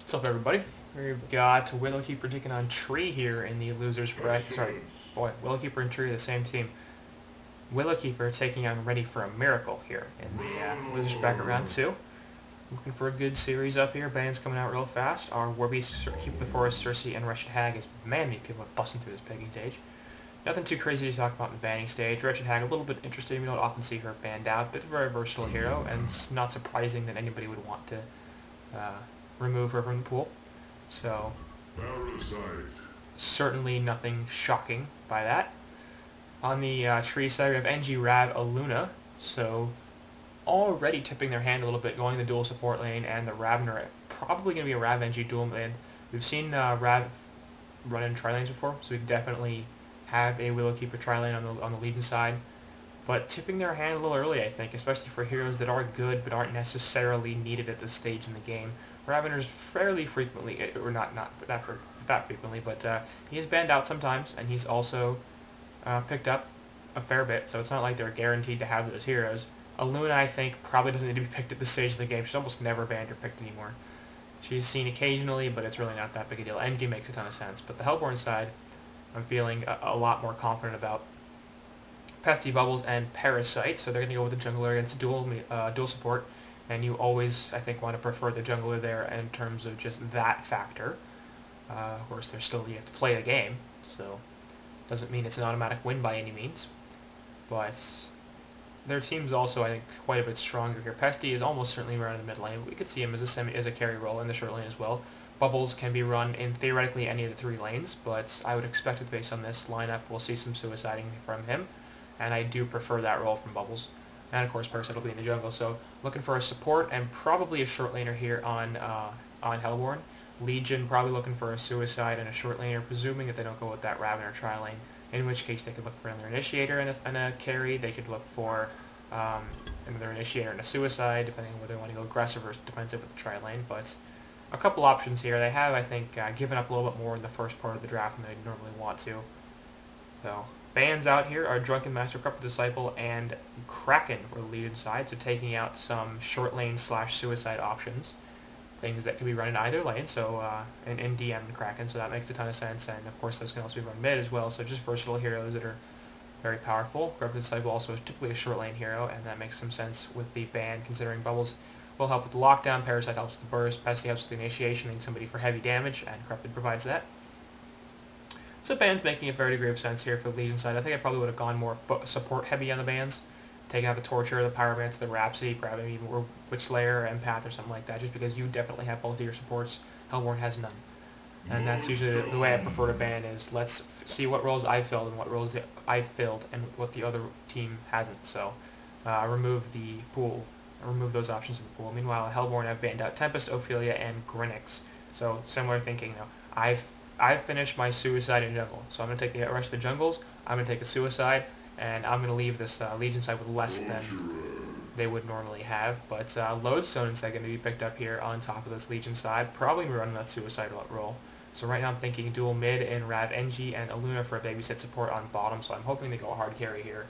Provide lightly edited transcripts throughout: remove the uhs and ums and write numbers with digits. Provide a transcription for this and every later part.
What's up, everybody? We've got Willowkeeper taking on Tree here in the losers bracket. Sorry, boy, Willowkeeper and Tree are the same team. Willowkeeper taking on Ready for a Miracle here in the losers bracket round 2. Looking for a good series up here. Bands coming out real fast. Our Warbeast, Keep the Forest, Cersei, and Wretched Hag is many people are busting through this pegging stage. Nothing too crazy to talk about in the banning stage. Wretched Hag, a little bit interesting. We don't often see her banned out, but a very versatile hero, and it's not surprising that anybody would want to uh, remove her from the pool. So, certainly nothing shocking by that. On the Tree side, we have NG Rav Aluna, so already tipping their hand a little bit, going the dual support lane, and the Ravner probably going to be a Rav NG dual lane. We've seen Rav run in tri-lanes before, so we definitely have a Willowkeeper tri-lane on the Legion side. But tipping their hand a little early, I think, especially for heroes that are good but aren't necessarily needed at this stage in the game. Ravener's fairly frequently, or not that frequently, but he is banned out sometimes, and he's also picked up a fair bit, so it's not like they're guaranteed to have those heroes. Aluna, I think, probably doesn't need to be picked at this stage of the game. She's almost never banned or picked anymore. She's seen occasionally, but it's really not that big a deal. NG makes a ton of sense. But the Hellborn side, I'm feeling a lot more confident about. Pesty, Bubbles, and Parasite, so they're going to go with the jungler against dual support, and you always, I think, want to prefer the jungler there in terms of just that factor. Of course, you have to play the game, so doesn't mean it's an automatic win by any means, but their team's also, I think, quite a bit stronger here. Pesty is almost certainly run in the mid lane. We could see him as a carry role in the short lane as well. Bubbles can be run in theoretically any of the three lanes, but I would expect it based on this lineup. We'll see some suiciding from him, and I do prefer that role from Bubbles. And of course, Parasite will be in the jungle, so looking for a support and probably a short laner here on Hellborn. Legion probably looking for a suicide and a short laner, presuming that they don't go with that Ravener tri-lane, in which case they could look for another initiator and a carry. They could look for another initiator and a suicide, depending on whether they want to go aggressive or defensive with the tri-lane. But a couple options here. They have, I think, given up a little bit more in the first part of the draft than they normally want to. So, bans out here are Drunken Master, Corrupted Disciple, and Kraken for the Legion side, so taking out some short lane / suicide options. Things that can be run in either lane, so in DM and Kraken, so that makes a ton of sense, and of course those can also be run mid as well, so just versatile heroes that are very powerful. Corrupted Disciple also is typically a short lane hero, and that makes some sense with the ban, considering Bubbles will help with the lockdown, Parasite helps with the burst, Pesty helps with the initiation, and somebody for heavy damage, and Corrupted provides that. So bans making a fair degree of sense here for the Legion side. I think I probably would have gone more support heavy on the bans, taking out the Torture, the Pyromancer, the Rhapsody, grabbing even Witchlayer, Empath, or something like that, just because you definitely have both of your supports. Hellborn has none. And that's usually the way I prefer to ban is let's see what roles I filled and what roles I filled and what the other team hasn't. So remove the pool, remove those options in the pool. Meanwhile, Hellborn I've banned out Tempest, Ophelia, and Grinix. So similar thinking. I've finished my suicide in jungle, so I'm going to take the rest of the jungles. I'm going to take a suicide, and I'm going to leave this Legion side with less than they would normally have. But Lodestone instead going to be picked up here on top of this Legion side, probably running that suicide role. So right now I'm thinking dual mid in Rav NG and Aluna for a babysit support on bottom, so I'm hoping they go hard carry here,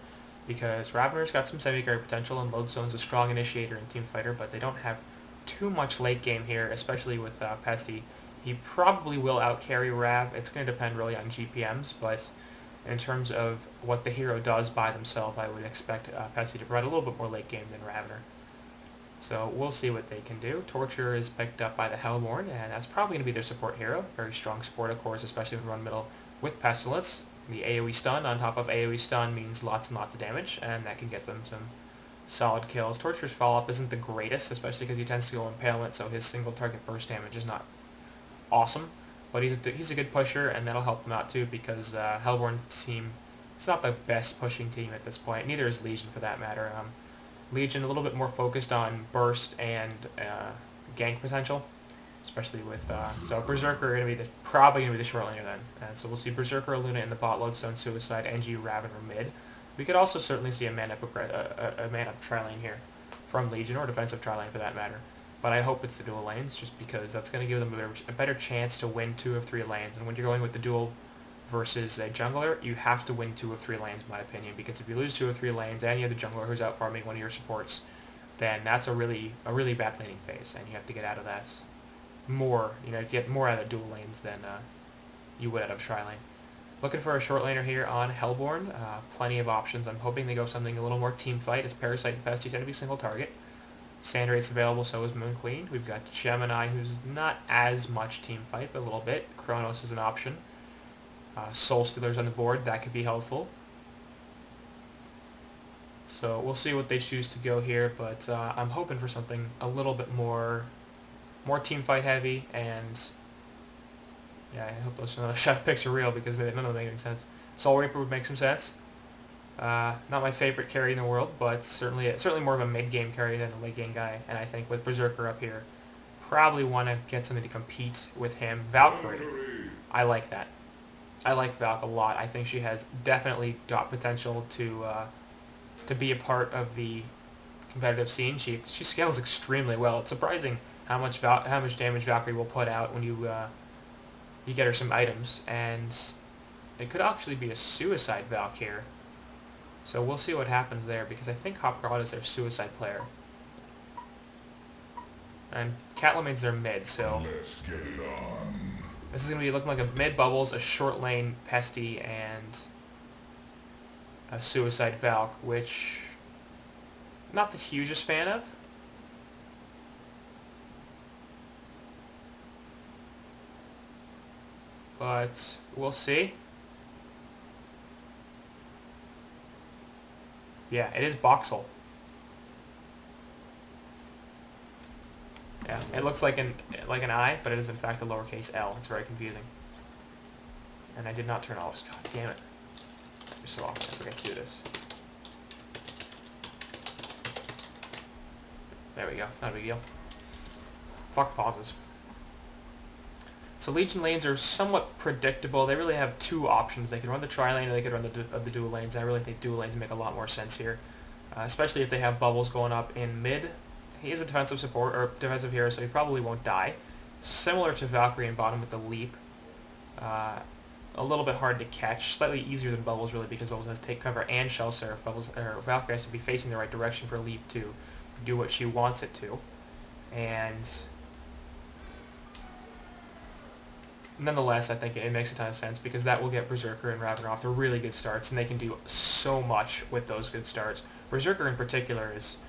because Ravener's got some semi-carry potential, and Lodestone's a strong initiator and team fighter, but they don't have too much late game here, especially with Pesty. He probably will out-carry Rav. It's going to depend really on GPMs, but in terms of what the hero does by themselves, I would expect Pesty to provide a little bit more late game than Ravener. So we'll see what they can do. Torture is picked up by the Hellborn, and that's probably going to be their support hero. Very strong support, of course, especially when run middle with Pestilence. The AoE stun on top of AoE stun means lots and lots of damage, and that can get them some solid kills. Torture's follow-up isn't the greatest, especially because he tends to go Impalement, so his single target burst damage is not awesome, but he's a good pusher, and that'll help them out too, because Hellborn's team, it's not the best pushing team at this point. Neither is Legion for that matter. Legion a little bit more focused on burst and gank potential, especially with so Berserker probably gonna be the short laner then, and so we'll see Berserker, Luna in the bot, Lodestone, Suicide, NG, Raven, or mid. We could also certainly see a man-up tri-lane here from Legion, or defensive tri-lane for that matter. But I hope it's the dual lanes, just because that's going to give them a better chance to win 2 of 3 lanes. And when you're going with the dual versus a jungler, you have to win 2 of 3 lanes, in my opinion, because if you lose 2 of 3 lanes and you have the jungler who's out farming one of your supports, then that's a really bad laning phase, and you have to get out of that more, to get more out of the dual lanes than you would out of tri-lane. Looking for a short laner here on Hellborn. Plenty of options. I'm hoping they go something a little more team fight, as Parasite and Pesty tend to be single target. Sandrate's available, so is Moon Queen. We've got Gemini, who's not as much team fight, but a little bit. Kronos is an option. Soul Stealer's on the board. That could be helpful. So we'll see what they choose to go here, but I'm hoping for something a little bit more team fight heavy, and yeah, I hope those shadow picks are real because none of them make any sense. Soul Reaper would make some sense. Not my favorite carry in the world, but certainly more of a mid-game carry than a late-game guy. And I think with Berserker up here, probably want to get something to compete with him. Valkyrie, I like that. I like Valk a lot. I think she has definitely got potential to be a part of the competitive scene. She scales extremely well. It's surprising how much damage Valkyrie will put out when you get her some items, and it could actually be a suicide Valk here. So we'll see what happens there, because I think Hopcrawd is their suicide player. And Catlomane's their mid, so Let's get it on. this is going to be looking like a mid Bubbles, a short lane Pesty, and a suicide Valk, which I'm not the hugest fan of. But we'll see. Yeah, it is Boxel. Yeah, it looks like an I, but it is in fact a lowercase L. It's very confusing. And I did not turn off. God damn it. You're so often I forget to do this. There we go. Not a big deal. Fuck pauses. So Legion lanes are somewhat predictable. They really have two options. They can run the tri-lane or they could run the dual lanes. I really think dual lanes make a lot more sense here, especially if they have Bubbles going up in mid. He is a defensive support or defensive hero, so he probably won't die. Similar to Valkyrie in bottom with the leap. A little bit hard to catch. Slightly easier than Bubbles really, because Bubbles has take cover and shell surf. Valkyrie has to be facing the right direction for leap to do what she wants it to, and nonetheless, I think it makes a ton of sense because that will get Berserker and Ravener off to really good starts, and they can do so much with those good starts. Berserker in particular is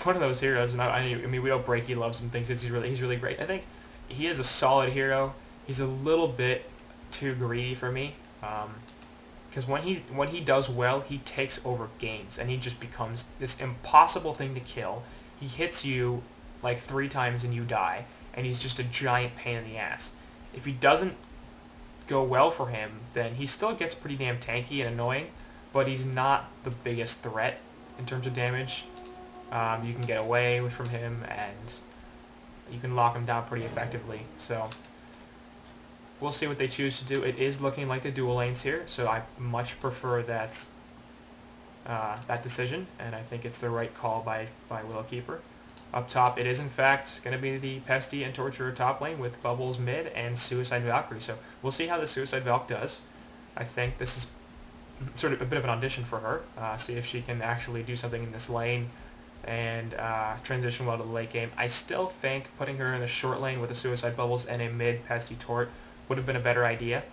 one of those heroes, and I mean, we know Breaky loves him, thinks he's really great. I think he is a solid hero. He's a little bit too greedy for me, because when he does well, he takes over games, and he just becomes this impossible thing to kill. He hits you like 3 times and you die, and he's just a giant pain in the ass. If he doesn't go well for him, then he still gets pretty damn tanky and annoying, but he's not the biggest threat in terms of damage. You can get away from him, and you can lock him down pretty effectively. So we'll see what they choose to do. It is looking like the dual lanes here, so I much prefer that decision, and I think it's the right call by Willowkeeper. Up top, it is in fact going to be the Pesty and Torturer top lane with Bubbles mid and Suicide Valkyrie. So we'll see how the Suicide Valk does. I think this is sort of a bit of an audition for her. See if she can actually do something in this lane and transition well to the late game. I still think putting her in the short lane with the Suicide Bubbles and a mid Pesty Tort would have been a better idea,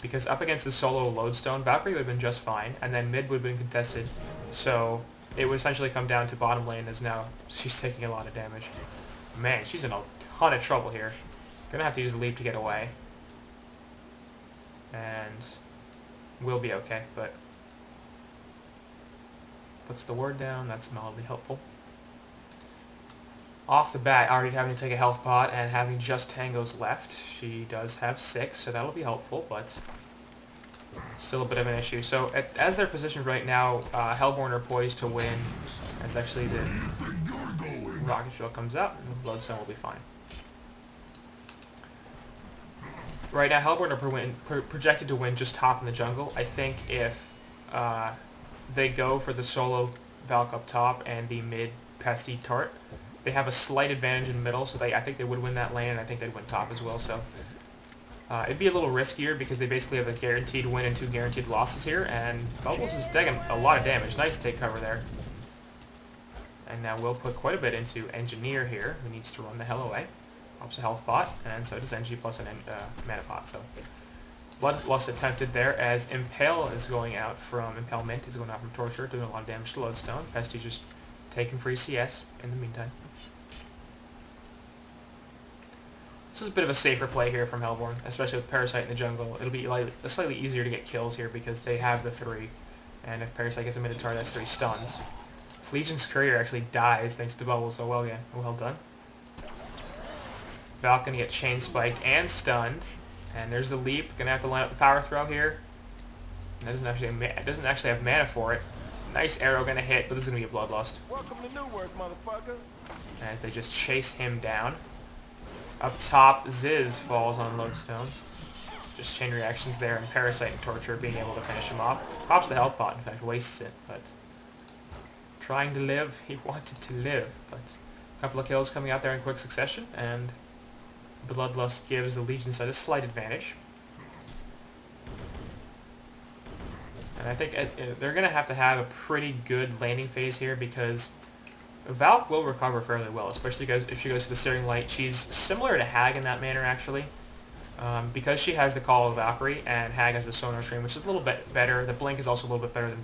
because up against the solo Lodestone, Valkyrie would have been just fine, and then mid would have been contested. So it would essentially come down to bottom lane, as now she's taking a lot of damage. Man, she's in a ton of trouble here. Gonna have to use the leap to get away. And we'll be okay, but puts the ward down, that's mildly helpful. Off the bat, already having to take a health pot and having just tangos left. She does have 6, so that'll be helpful, but still a bit of an issue. So as they're positioned right now, Hellborn are poised to win, as actually the Rocket Shield comes out, and the Bloodstone will be fine. Right now, Hellborn are projected to win just top in the jungle. I think if they go for the solo Valk up top and the mid Pesty Tart, they have a slight advantage in the middle, so I think they would win that lane, and I think they'd win top as well. So it'd be a little riskier because they basically have a guaranteed win and 2 guaranteed losses here, and Bubbles is taking a lot of damage. Nice take cover there. And now we'll put quite a bit into Engineer here, who needs to run the hell away. Pops a health pot, and so does NG plus an mana pot. So Bloodlust attempted there as Impale is going out from Impalement is going out from Torture, doing a lot of damage to Lodestone. Pesty just taking free CS in the meantime. This is a bit of a safer play here from Hellborn, especially with Parasite in the jungle. It'll be slightly easier to get kills here because they have the 3. And if Parasite gets a Minotaur, that's 3 stuns. Legion's Courier actually dies thanks to Bubbles, so well done. Valk gonna get chain spiked and stunned. And there's the leap. Gonna have to line up the power throw here. And it doesn't actually have mana for it. Nice arrow gonna hit, but this is gonna be a Bloodlust. Welcome to Newark, motherfucker. And they just chase him down. Up top, Ziz falls on Lodestone. Just chain reactions there, and Parasite and Torture being able to finish him off. Pops the health pot, in fact, wastes it, but trying to live. He wanted to live, but a couple of kills coming out there in quick succession, and Bloodlust gives the Legion side a slight advantage. And I think they're going to have a pretty good landing phase here because Valk will recover fairly well, especially if she goes to the Searing Light. She's similar to Hag in that manner, actually. Because she has the Call of Valkyrie and Hag has the Sonar Stream, which is a little bit better. The Blink is also a little bit better than...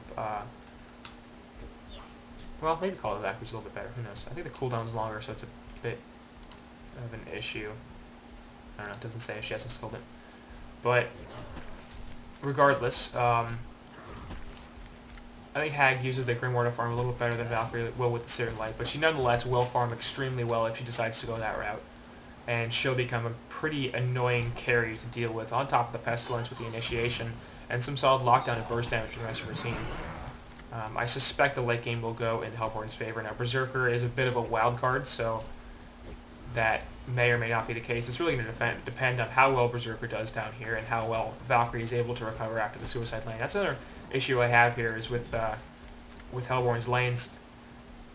well, maybe Call of Valkyrie is a little bit better. Who knows? I think the cooldown is longer, so it's a bit of an issue. I don't know, it doesn't say if she hasn't skilled it. But regardless, I think Hag uses the Grimoire to farm a little bit better than Valkyrie will with the Searing Light, but she nonetheless will farm extremely well if she decides to go that route. And she'll become a pretty annoying carry to deal with, on top of the Pestilence with the Initiation, and some solid lockdown and burst damage from the rest of her team. I suspect the late game will go in Hellborn's favor. Now, Berserker is a bit of a wild card, so that may or may not be the case. It's really going to depend on how well Berserker does down here and how well Valkyrie is able to recover after the Suicide Lane. That's another issue I have here is with Hellborn's lanes.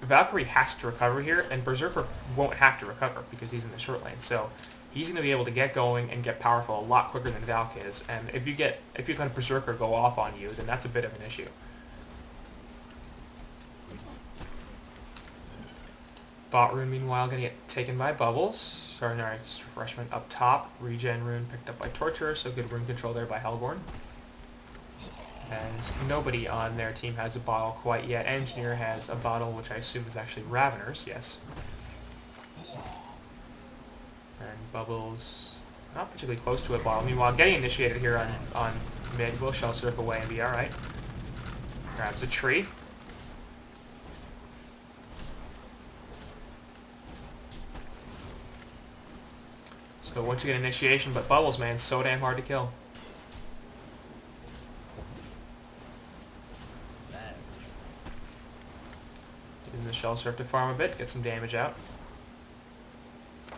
Valkyrie has to recover here, and Berserker won't have to recover because he's in the short lane. So he's going to be able to get going and get powerful a lot quicker than Valk is. And if you let Berserker go off on you, then that's a bit of an issue. Bot rune, meanwhile, going to get taken by Bubbles. Sorry, no, it's refreshment up top. Regen rune picked up by Torture, so good rune control there by Hellborn. And nobody on their team has a bottle quite yet. Engineer has a bottle, which I assume is actually Ravener's, yes. And Bubbles, not particularly close to a bottle. Meanwhile, getting initiated here on mid will shell surf away and be alright. Grabs a tree. So once you get initiation, but Bubbles, man, so damn hard to kill. Using the shell surf to farm a bit, get some damage out.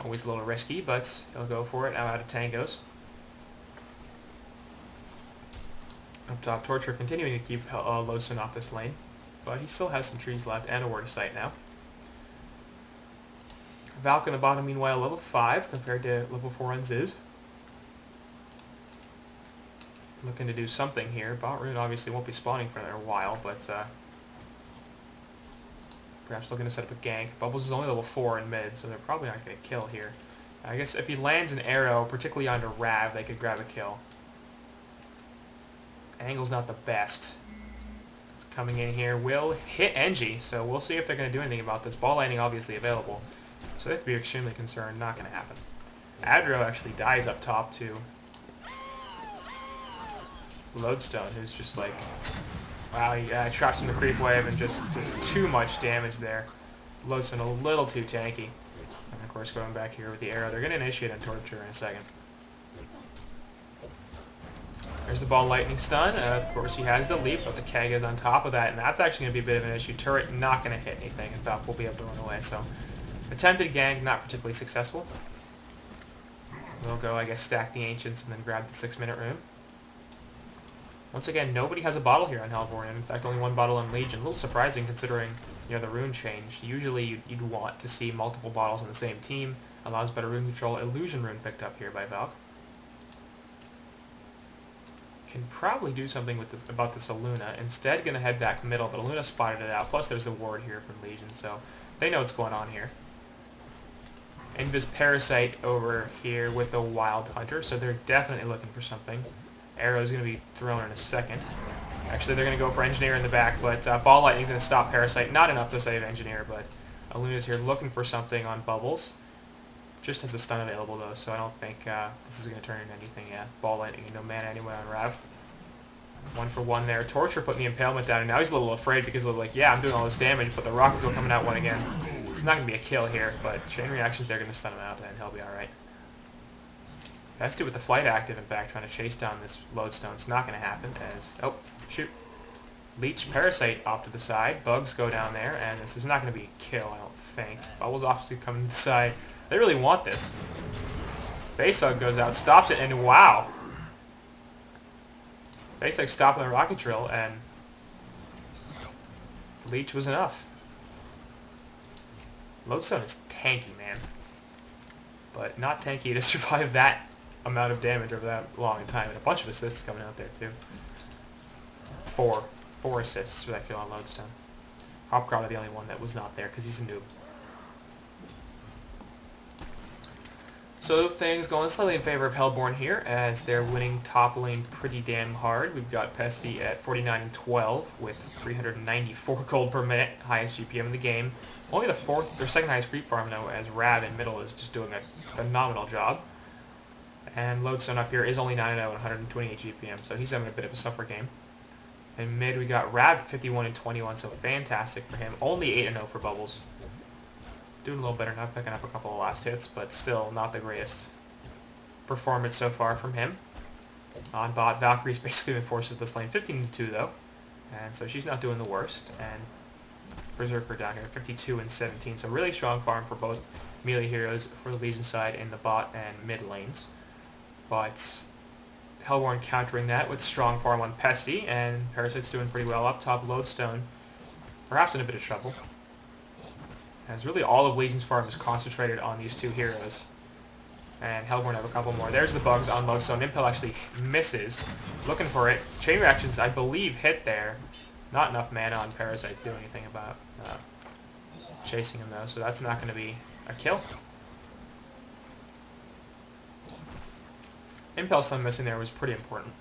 Always a little risky, but he'll go for it. Now out of tangos. Up top, Torture continuing to keep Lodestone off this lane, but he still has some trees left and a Word of Sight now. Valk in the bottom, meanwhile, level 5 compared to level 4 on Ziz. Looking to do something here. Bot rune obviously won't be spawning for another while, but perhaps looking to set up a gank. Bubbles is only level 4 in mid, so they're probably not going to kill here. I guess if he lands an arrow, particularly onto Rav, they could grab a kill. Angle's not the best. It's coming in here. Will hit NG, so we'll see if they're going to do anything about this. Ball landing obviously available, so they have to be extremely concerned. Not going to happen. Adro actually dies up top to Lodestone, who's just like... Wow, he traps in the creep wave and just too much damage there. Lodestone a little too tanky. And of course going back here with the arrow. They're going to initiate on Torture in a second. There's the ball lightning stun. Of course he has the leap, but the keg is on top of that, and that's actually going to be a bit of an issue. Turret not going to hit anything, and Valk will be able to run away. So attempted gank, not particularly successful. We'll go, I guess, stack the Ancients and then grab the 6-minute rune. Once again, nobody has a bottle here on Hellborn, and in fact only one bottle on Legion. A little surprising considering, you know, the rune change. Usually you'd want to see multiple bottles on the same team. Allows better rune control. Illusion rune picked up here by Valk. Can probably do something with this about this Aluna. Instead, gonna head back middle, but Aluna spotted it out. Plus there's the ward here from Legion, so they know what's going on here. Invis Parasite over here with the Wild Hunter, so they're definitely looking for something. Arrow's going to be thrown in a second. Actually, they're going to go for Engineer in the back, but Ball Lightning's going to stop Parasite. Not enough to save Engineer, but Luna's here looking for something on Bubbles. Just has a stun available, though, so I don't think this is going to turn into anything yet. Ball Lightning and no mana anyway on Rav. 1 for 1 there. Torture putting the Impalement down, and now he's a little afraid because of like, yeah, I'm doing all this damage, but the Rocket Drill coming out one again. It's not going to be a kill here, but Chain Reactions, they're going to stun him out, and he'll be alright. Pesty with the Flight active, in fact, trying to chase down this Lodestone. It's not going to happen, as... Oh, shoot. Leech Parasite off to the side. Bugs go down there, and this is not going to be a kill, I don't think. Bubbles obviously coming to the side. They really want this. Face Hug goes out, stops it, and wow! Face Hug stopping the Rocket Drill, and Leech was enough. Lodestone is tanky, man. But not tanky to survive that amount of damage over that long time, and a bunch of assists coming out there, too. Four assists for that kill on Lodestone. Hopcrawler the only one that was not there, because he's a noob. So things going slightly in favor of Hellborn here, as they're winning top lane pretty damn hard. We've got Pesty at 49 and 12 with 394 gold per minute, highest GPM in the game. Only the second highest creep farm though, as Rav in middle is just doing a phenomenal job. And Lodestone up here is only 9 and 0 and 128 GPM, so he's having a bit of a suffer game. In mid we got Rav at 51 and 21, so fantastic for him. Only 8 and 0 for Bubbles. Doing a little better, not picking up a couple of last hits, but still not the greatest performance so far from him. On bot, Valkyrie's basically been forced to this lane, 15-2 though, and so she's not doing the worst. And Berserker down here, 52 and 17, so really strong farm for both melee heroes for the Legion side in the bot and mid lanes. But Hellborn countering that with strong farm on Pesty, and Parasite's doing pretty well up top. Lodestone, perhaps in a bit of trouble. As really all of Legion's farm is concentrated on these two heroes. And Hellborn have a couple more. There's the bugs on Lodestone. Impel actually misses. Looking for it. Chain Reactions, I believe, hit there. Not enough mana on Parasite to do anything about chasing him, though. So that's not going to be a kill. Impel stun missing there was pretty important.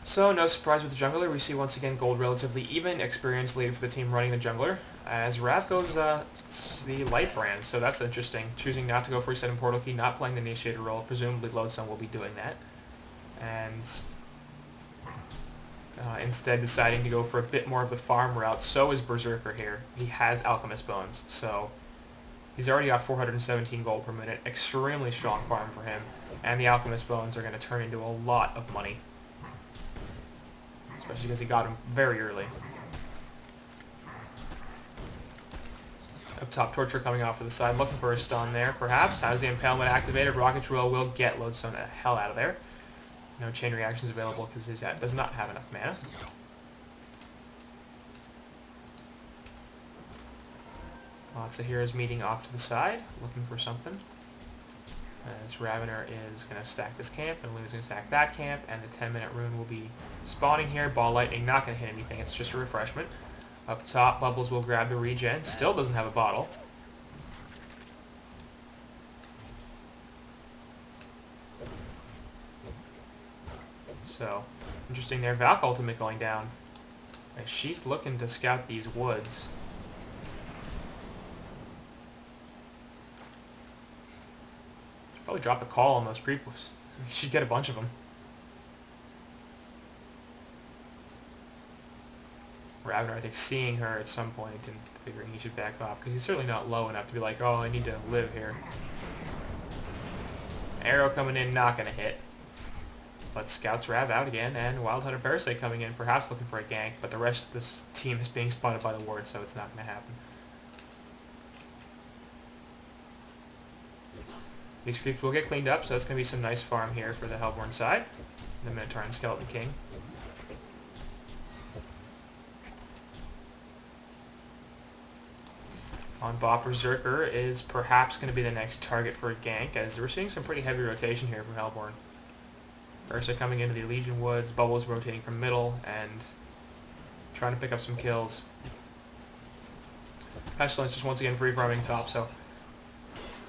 So, no surprise with the jungler, we see once again gold relatively even, experience leading for the team running the jungler, as Rav goes the light brand, so that's interesting. Choosing not to go for reset and portal key, not playing the initiator role, presumably Lodestone will be doing that, and instead deciding to go for a bit more of the farm route. So is Berserker here. He has Alchemist Bones, so he's already got 417 gold per minute, extremely strong farm for him, and the Alchemist Bones are going to turn into a lot of money. Especially because he got him very early. Up top, Torture coming off to the side, looking for a stun there, perhaps. Has the Impalement activated. Rocket Drill will get Lodestone the hell out of there. No chain reactions available because his does not have enough mana. Lots of heroes meeting off to the side, looking for something. As Ravener is going to stack this camp, and Luna's going to stack that camp, and the 10-minute rune will be spawning here. Ball Lightning not going to hit anything, it's just a refreshment. Up top, Bubbles will grab the regen, still doesn't have a bottle. So, interesting there. Valk ultimate going down. As she's looking to scout these woods. Probably drop the call on those creepers. She'd get a bunch of them. Ravener, I think, seeing her at some point and figuring he should back off, because he's certainly not low enough to be like, oh, I need to live here. Arrow coming in, not going to hit. But scouts Rav out again, and Wild Hunter Parasite coming in, perhaps looking for a gank, but the rest of this team is being spotted by the ward, so it's not going to happen. These creeps will get cleaned up, so that's going to be some nice farm here for the Hellborn side. The Minotaur and Skeleton King. On bot, Berserker is perhaps going to be the next target for a gank, as we're seeing some pretty heavy rotation here from Hellborn. Ursa coming into the Legion Woods, Bubbles rotating from middle, and trying to pick up some kills. Pestilence just once again free farming top, so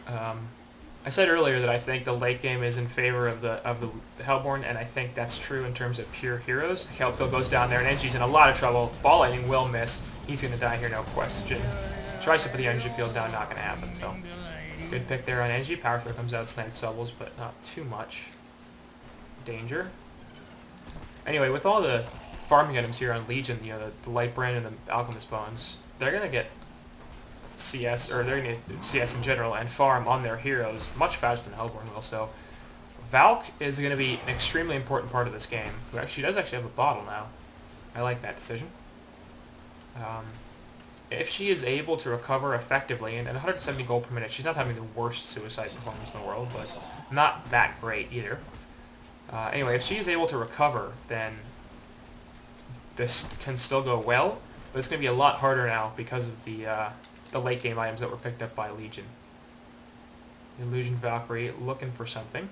I said earlier that I think the late game is in favor of the Hellborn, and I think that's true in terms of pure heroes. Hellkill goes down there, and Engi's in a lot of trouble. Ball lightning will miss. He's going to die here, no question. Tries to put the energy field down, not going to happen, so good pick there on Engi. Power Flare comes out, snipes doubles, but not too much danger. Anyway, with all the farming items here on Legion, you know, the Light Brand and the Alchemist Bones, they're going to get CS, or they're going to get CS in general, and farm on their heroes much faster than Hellborn will, so Valk is going to be an extremely important part of this game. She does actually have a bottle now. I like that decision. If she is able to recover effectively, and 170 gold per minute, she's not having the worst suicide performance in the world, but not that great either. Anyway, if she is able to recover, then this can still go well, but it's going to be a lot harder now because of the late game items that were picked up by Legion. Illusion Valkyrie looking for something.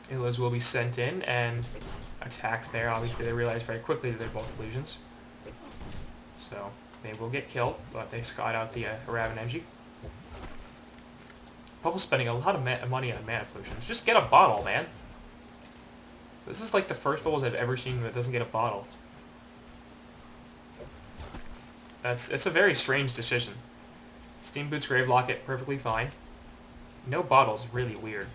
Illusions will be sent in and attacked there. Obviously, they realize very quickly that they're both illusions. So they will get killed, but they scout out the Raven Engi. Bubble's spending a lot of money on mana potions. Just get a bottle, man. This is like the first Bubbles I've ever seen that doesn't get a bottle. It's a very strange decision. Steam Boots Grave Locket, perfectly fine. No bottles, really weird.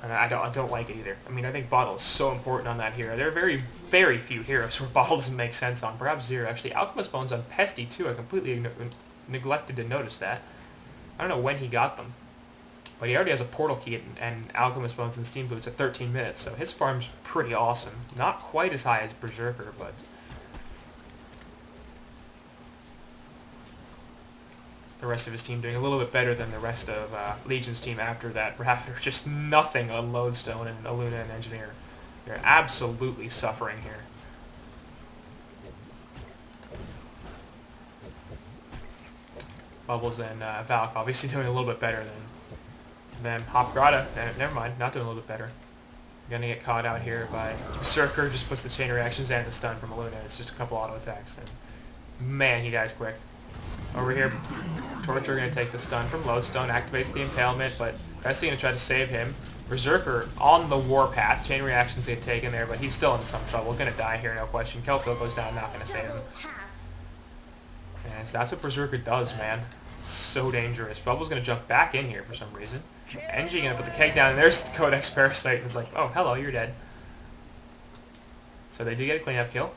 And I don't like it either. I mean, I think bottle is so important on that hero. There are very, very few heroes where bottle doesn't make sense on. Perhaps zero. Actually, Alchemist Bones on Pesty, too. I completely neglected to notice that. I don't know when he got them. But he already has a portal key and Alchemist Bones and Steam Boots at 13 minutes, so his farm's pretty awesome. Not quite as high as Berserker, but the rest of his team doing a little bit better than the rest of Legion's team after that. Rafter just nothing on Lodestone and Aluna and Engineer. They're absolutely suffering here. Bubbles and Valk obviously doing a little bit better than Hopgrada. Never mind, not doing a little bit better. Gonna get caught out here by Berserker, just puts the chain reactions and the stun from Aluna. It's just a couple auto attacks, and man, he dies quick. Over here, Torture going to take the stun from Lodestone, activates the Impalement, but Presley going to try to save him. Berserker on the warpath, chain reactions get taken there, but he's still in some trouble. Going to die here, no question. Kelpil goes down, not going to save him. And that's what Berserker does, man. So dangerous. Bubble's going to jump back in here for some reason. Engi going to put the keg down, and there's the Codex Parasite, and it's like, oh, hello, you're dead. So they do get a cleanup kill.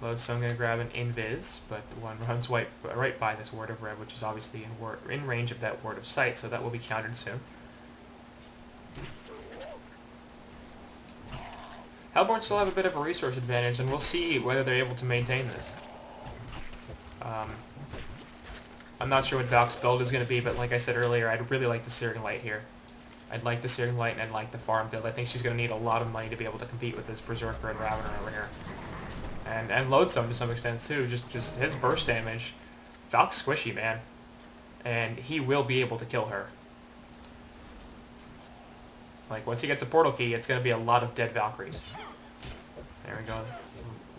Lodestone going to grab an Invis, but the one runs right by this Word of Red, which is obviously in range of that Word of Sight, so that will be countered soon. Hellborn still have a bit of a resource advantage, and we'll see whether they're able to maintain this. I'm not sure what Valk's build is going to be, but like I said earlier, I'd really like the Searing Light here. I'd like the Searing Light, and I'd like the farm build. I think she's going to need a lot of money to be able to compete with this Berserker and Ravener over here. And Lodestone to some extent too, just his burst damage. Valk's squishy, man. And he will be able to kill her. Like, once he gets a portal key, it's going to be a lot of dead Valkyries. There we go.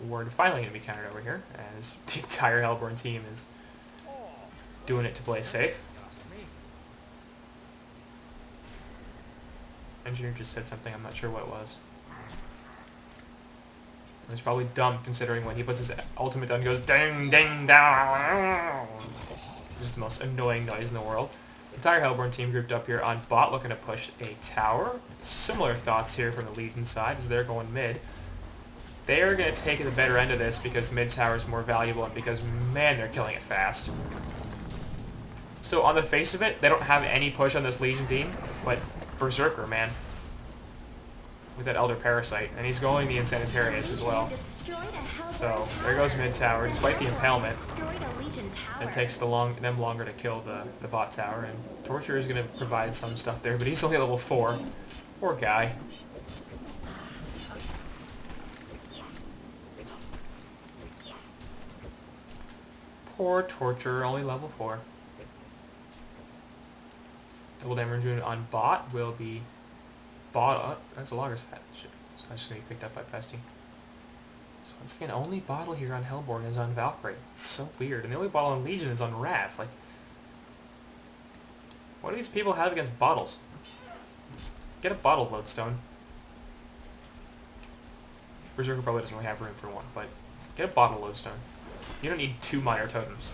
Word finally going to be countered over here, as the entire Hellborn team is doing it to play safe. Engineer just said something, I'm not sure what it was. It's probably dumb considering when he puts his ultimate down, he goes ding ding down. Just the most annoying noise in the world. The entire Hellborn team grouped up here on bot, looking to push a tower. Similar thoughts here from the Legion side as they're going mid. They are going to take the better end of this because mid tower is more valuable and because, man, they're killing it fast. So on the face of it, they don't have any push on this Legion team, but Berserker, man. With that Elder Parasite, and he's going the Insanitarius as well. So there goes mid tower, despite the impalement. It takes them longer to kill the bot tower, and Torture is going to provide some stuff there, but he's only level 4. Poor guy. Poor Torture, only level 4. Double damage unit on bot will be bot up. That's a logger stat. Shit. So that's just going to be picked up by Pesty. So once again, only bottle here on Hellborn is on Valkyrie. It's so weird. And the only bottle on Legion is on Rav. Like, what do these people have against bottles? Get a bottle, Lodestone. Berserker probably doesn't really have room for one, but get a bottle, Lodestone. You don't need 2 minor totems.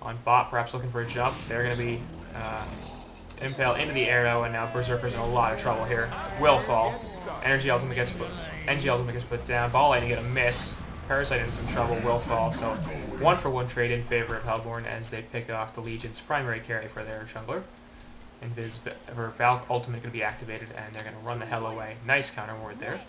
On bot, perhaps looking for a jump. They're going to be impaled into the arrow, and now Berserker's in a lot of trouble here. Will fall. Energy ultimate gets put down. Ball lightning get a miss. Parasite in some trouble. Will fall. So 1-for-1 trade in favor of Hellborn as they pick off the Legion's primary carry for their jungler. And Valk ultimate going to be activated, and they're going to run the hell away. Nice counter ward there.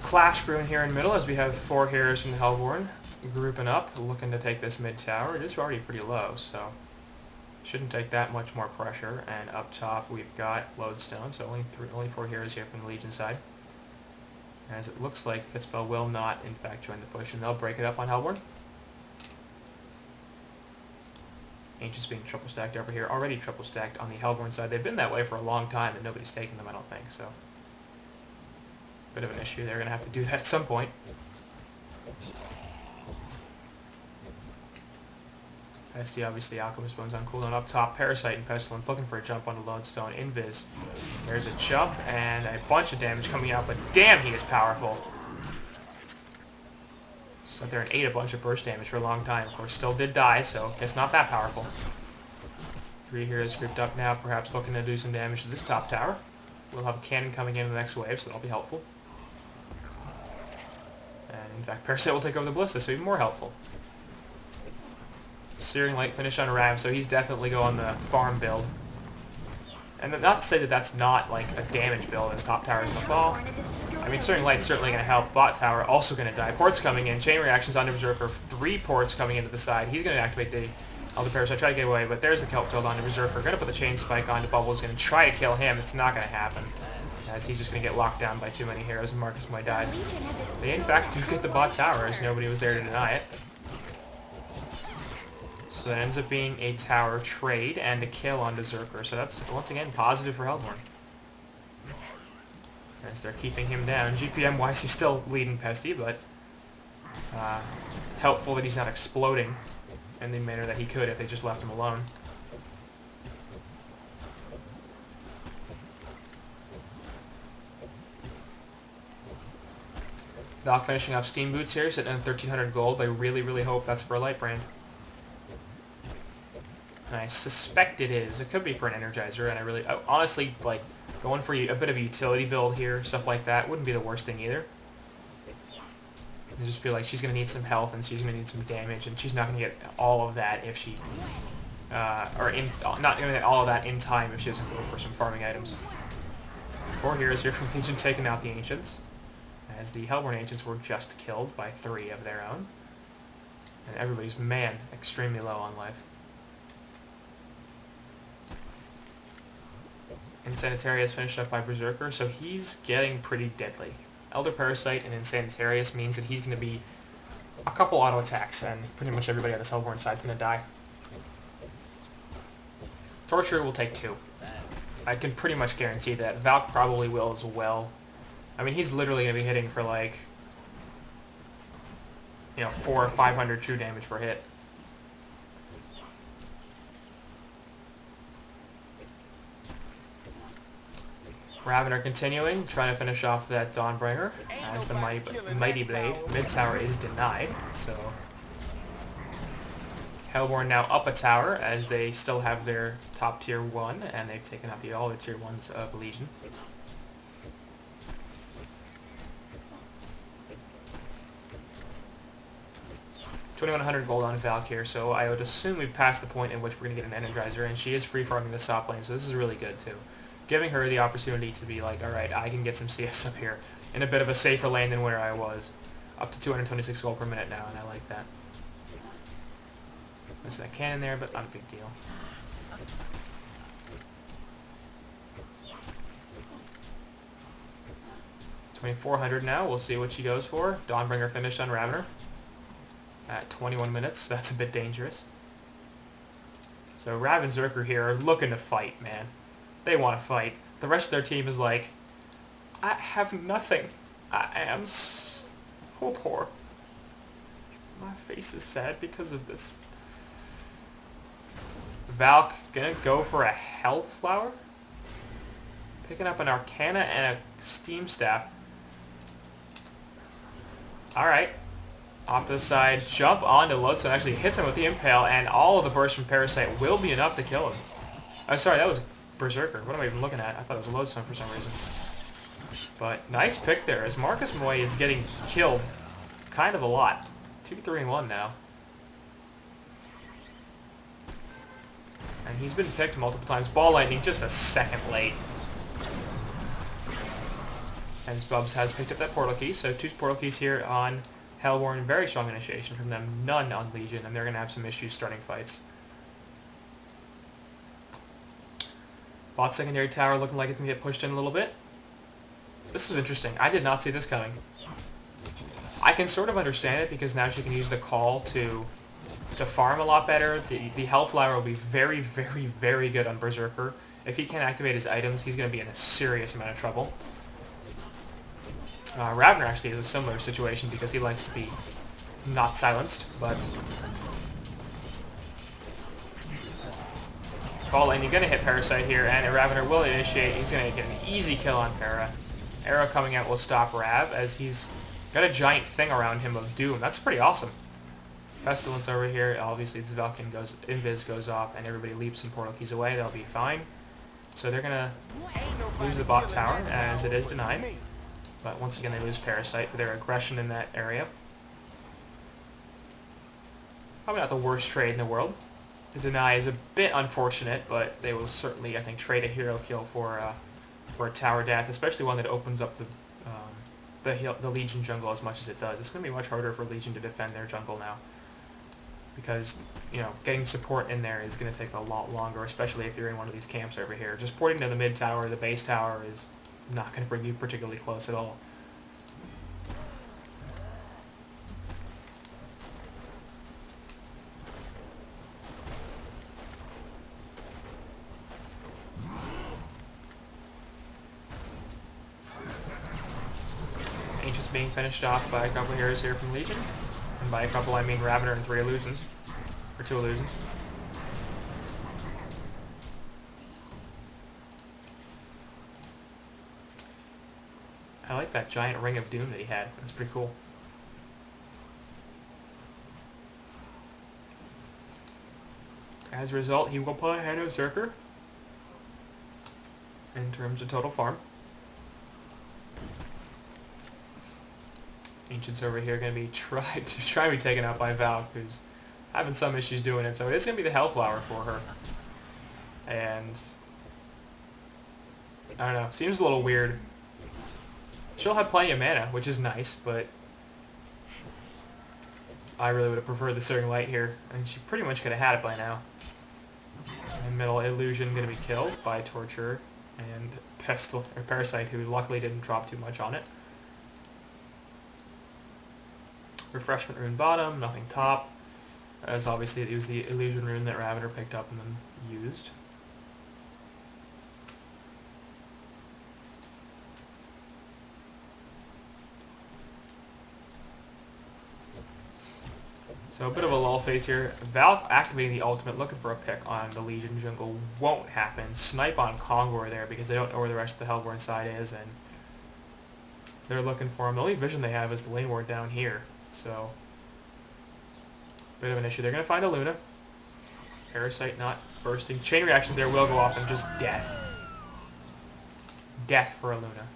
Clash brewing here in the middle as we have 4 heroes from the Hellborn grouping up, looking to take this mid tower. It is already pretty low, so shouldn't take that much more pressure. And up top we've got Lodestone, so only 4 heroes here from the Legion side. As it looks like Fitzbell will not, in fact, join the push, and they'll break it up on Hellborn. Ancients being triple stacked over here, already triple stacked on the Hellborn side. They've been that way for a long time, and nobody's taken them, I don't think, so bit of an issue. They're going to have to do that at some point. Pesty, obviously, Alchemist Bone's on cooldown up top. Parasite and Pestilence looking for a jump on the Lodestone. Invis. There's a jump and a bunch of damage coming out, but damn, he is powerful. Sat there and ate a bunch of burst damage for a long time. Of course, still did die, so guess not that powerful. 3 heroes grouped up now, perhaps looking to do some damage to this top tower. We'll have a cannon coming in the next wave, so that'll be helpful. And in fact, Parasite will take over the Ballista, so even more helpful. Searing Light finish on Rav, so he's definitely going the farm build. And not to say that that's not like a damage build, as top tower is going to fall. I mean, Searing Light's certainly going to help. Bot tower also going to die. Ports coming in. Chain reactions onto Berserker. 3 ports coming into the side. He's going to activate the Elder Parasite. Try to get away, but there's the kelp build onto Berserker. Going to put the chain spike onto Bubbles. Going to try to kill him. It's not going to happen, as he's just going to get locked down by too many heroes, and Marcus Moy dies. They in fact do get the bot tower, as nobody was there to deny it. So that ends up being a tower trade and a kill on Berserker. So that's, once again, positive for Hellborn. As they're keeping him down. GPM-wise, he's still leading Pesty, but helpful that he's not exploding in the manner that he could if they just left him alone. Doc finishing off Steam Boots here, sitting at 1,300 gold. I really, really hope that's for a light brand. And I suspect it is. It could be for an Energizer, and I honestly, like, going for a bit of a utility build here, stuff like that, wouldn't be the worst thing either. I just feel like she's going to need some health, and she's going to need some damage, and she's not going to get all of that if she, not going to get all of that in time if she doesn't go for some farming items. 4 heroes here from Legion taking out the Ancients, as the Hellborn Ancients were just killed by 3 of their own. And everybody's, man, extremely low on life. Insanitarius finished up by Berserker, so he's getting pretty deadly. Elder Parasite and Insanitarius means that he's going to be a couple auto attacks, and pretty much everybody on this Hellborn side is going to die. Torture will take 2. I can pretty much guarantee that. Valk probably will as well. I mean, he's literally going to be hitting for like, 400 or 500 true damage per hit. Raven are continuing, trying to finish off that Dawnbringer, as the Mighty Blade. Mid-tower is denied, so Hellborn now up a tower, as they still have their top tier 1, and they've taken out all the tier 1s of Legion. 2100 gold on Valk here, so I would assume we've passed the point in which we're going to get an Energizer, and she is free farming the top lane, so this is really good too. Giving her the opportunity to be like, alright, I can get some CS up here in a bit of a safer lane than where I was. Up to 226 gold per minute now, and I like that. There's that cannon there, but not a big deal. $2,400 now. We'll see what she goes for. Dawnbringer finished on Ravener at 21 minutes. That's a bit dangerous. So Rav and Zerker here are looking to fight, man. They want to fight. The rest of their team is like, I have nothing. I am so poor. My face is sad because of this. Valk gonna go for a Health Flower. Picking up an Arcana and a Steam Staff. Alright. Off to the side, jump onto Lodestone, actually hits him with the Impale, and all of the burst from Parasite will be enough to kill him. Oh, sorry, that was Berserker. What am I even looking at? I thought it was a Lodestone for some reason. But nice pick there, as Marcus Moy is getting killed kind of a lot. 2, 3, and 1 now. And he's been picked multiple times. Ball Lightning just a second late. And Bubs has picked up that portal key, so 2 portal keys here on Hellborn. Very strong initiation from them, none on Legion, and they're going to have some issues starting fights. Bot secondary tower looking like it can get pushed in a little bit. This is interesting. I did not see this coming. I can sort of understand it because now she can use the call to farm a lot better. The Health Flower will be very, very, very good on Berserker. If he can't activate his items, he's going to be in a serious amount of trouble. Ravner actually is a similar situation because he likes to be not silenced, but Ball Lightning going to hit Parasite here, and Ravner will initiate. He's going to get an easy kill on Para. Arrow coming out will stop Rav as he's got a giant thing around him of Doom. That's pretty awesome. Pestilence over here. Obviously, this Valken Invis goes off, and everybody leaps some portal keys away. They'll be fine. So they're going to lose the bot tower, as it is denied. But once again, they lose Parasite for their aggression in that area. Probably not the worst trade in the world. The deny is a bit unfortunate, but they will certainly, I think, trade a hero kill for a tower death, especially one that opens up the Legion jungle as much as it does. It's going to be much harder for Legion to defend their jungle now, because, you know, getting support in there is going to take a lot longer, especially if you're in one of these camps over here. Just porting to the mid tower, the base tower, is not going to bring you particularly close at all. Ancient's being finished off by a couple heroes here from Legion. And by a couple, I mean Ravener and 3 illusions. Or 2 illusions. I like that giant ring of doom that he had. That's pretty cool. As a result, he will play ahead of Zerker in terms of total farm. Ancient's over here going to be trying to be taken out by Valk, who's having some issues doing it. So it is going to be the Health Flower for her. And I don't know. Seems a little weird. She'll have plenty of mana, which is nice, but I really would have preferred the Searing Light here. And she pretty much could have had it by now. And middle illusion going to be killed by Torture and Parasite, who luckily didn't drop too much on it. Refreshment rune bottom, nothing top, as obviously it was the illusion rune that Ravener picked up and then used. So a bit of a lull phase here. Valk activating the ultimate, looking for a pick on the Legion jungle, won't happen. Snipe on Kongor there because they don't know where the rest of the Hellborn side is, and they're looking for him. The only vision they have is the lane ward down here, so bit of an issue. They're going to find a Luna. Parasite not bursting. Chain reaction there will go off and just death. Death for a Luna.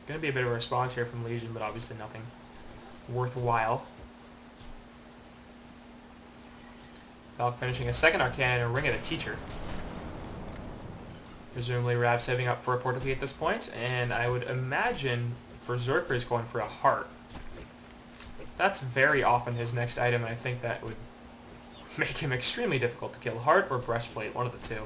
Going to be a bit of a response here from Legion, but obviously nothing worthwhile. Valk finishing a second Arcana and a Ring of the Teacher. Presumably Rav saving up for a Portal Key at this point, and I would imagine Berserker is going for a Heart. That's very often his next item, and I think that would make him extremely difficult to kill. Heart or Breastplate, one of the two.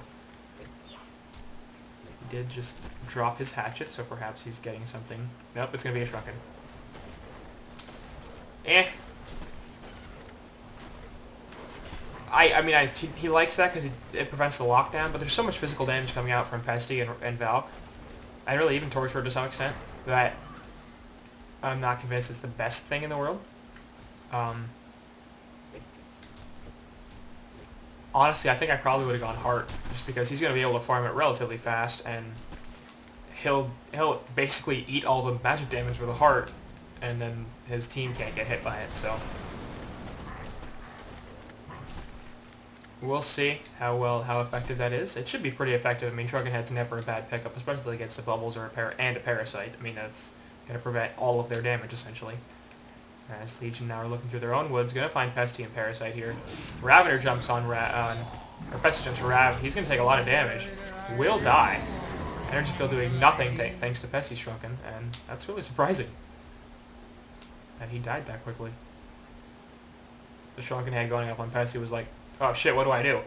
He did just drop his hatchet, so perhaps he's getting something. Nope, it's going to be a Shrunken. Eh. I mean, he likes that because it prevents the lockdown, but there's so much physical damage coming out from Pesty and Valk, and really even Torchwood to some extent, that I'm not convinced it's the best thing in the world. Honestly, I think I probably would have gone Heart, just because he's going to be able to farm it relatively fast, and he'll basically eat all the magic damage with a Heart, and then his team can't get hit by it, so... We'll see how effective that is. It should be pretty effective. I mean, Shrunken Head's never a bad pickup, especially against the Bubbles or a Parasite. I mean, that's going to prevent all of their damage, essentially. As Legion now are looking through their own woods, going to find Pesty and Parasite here. Ravener jumps on or Pesty jumps Rav. He's going to take a lot of damage. Will die. Energy Field doing nothing thanks to Pesty Shrunken, and that's really surprising that he died that quickly. The Shrunken Head going up on Pesty was like, oh shit, what do I do?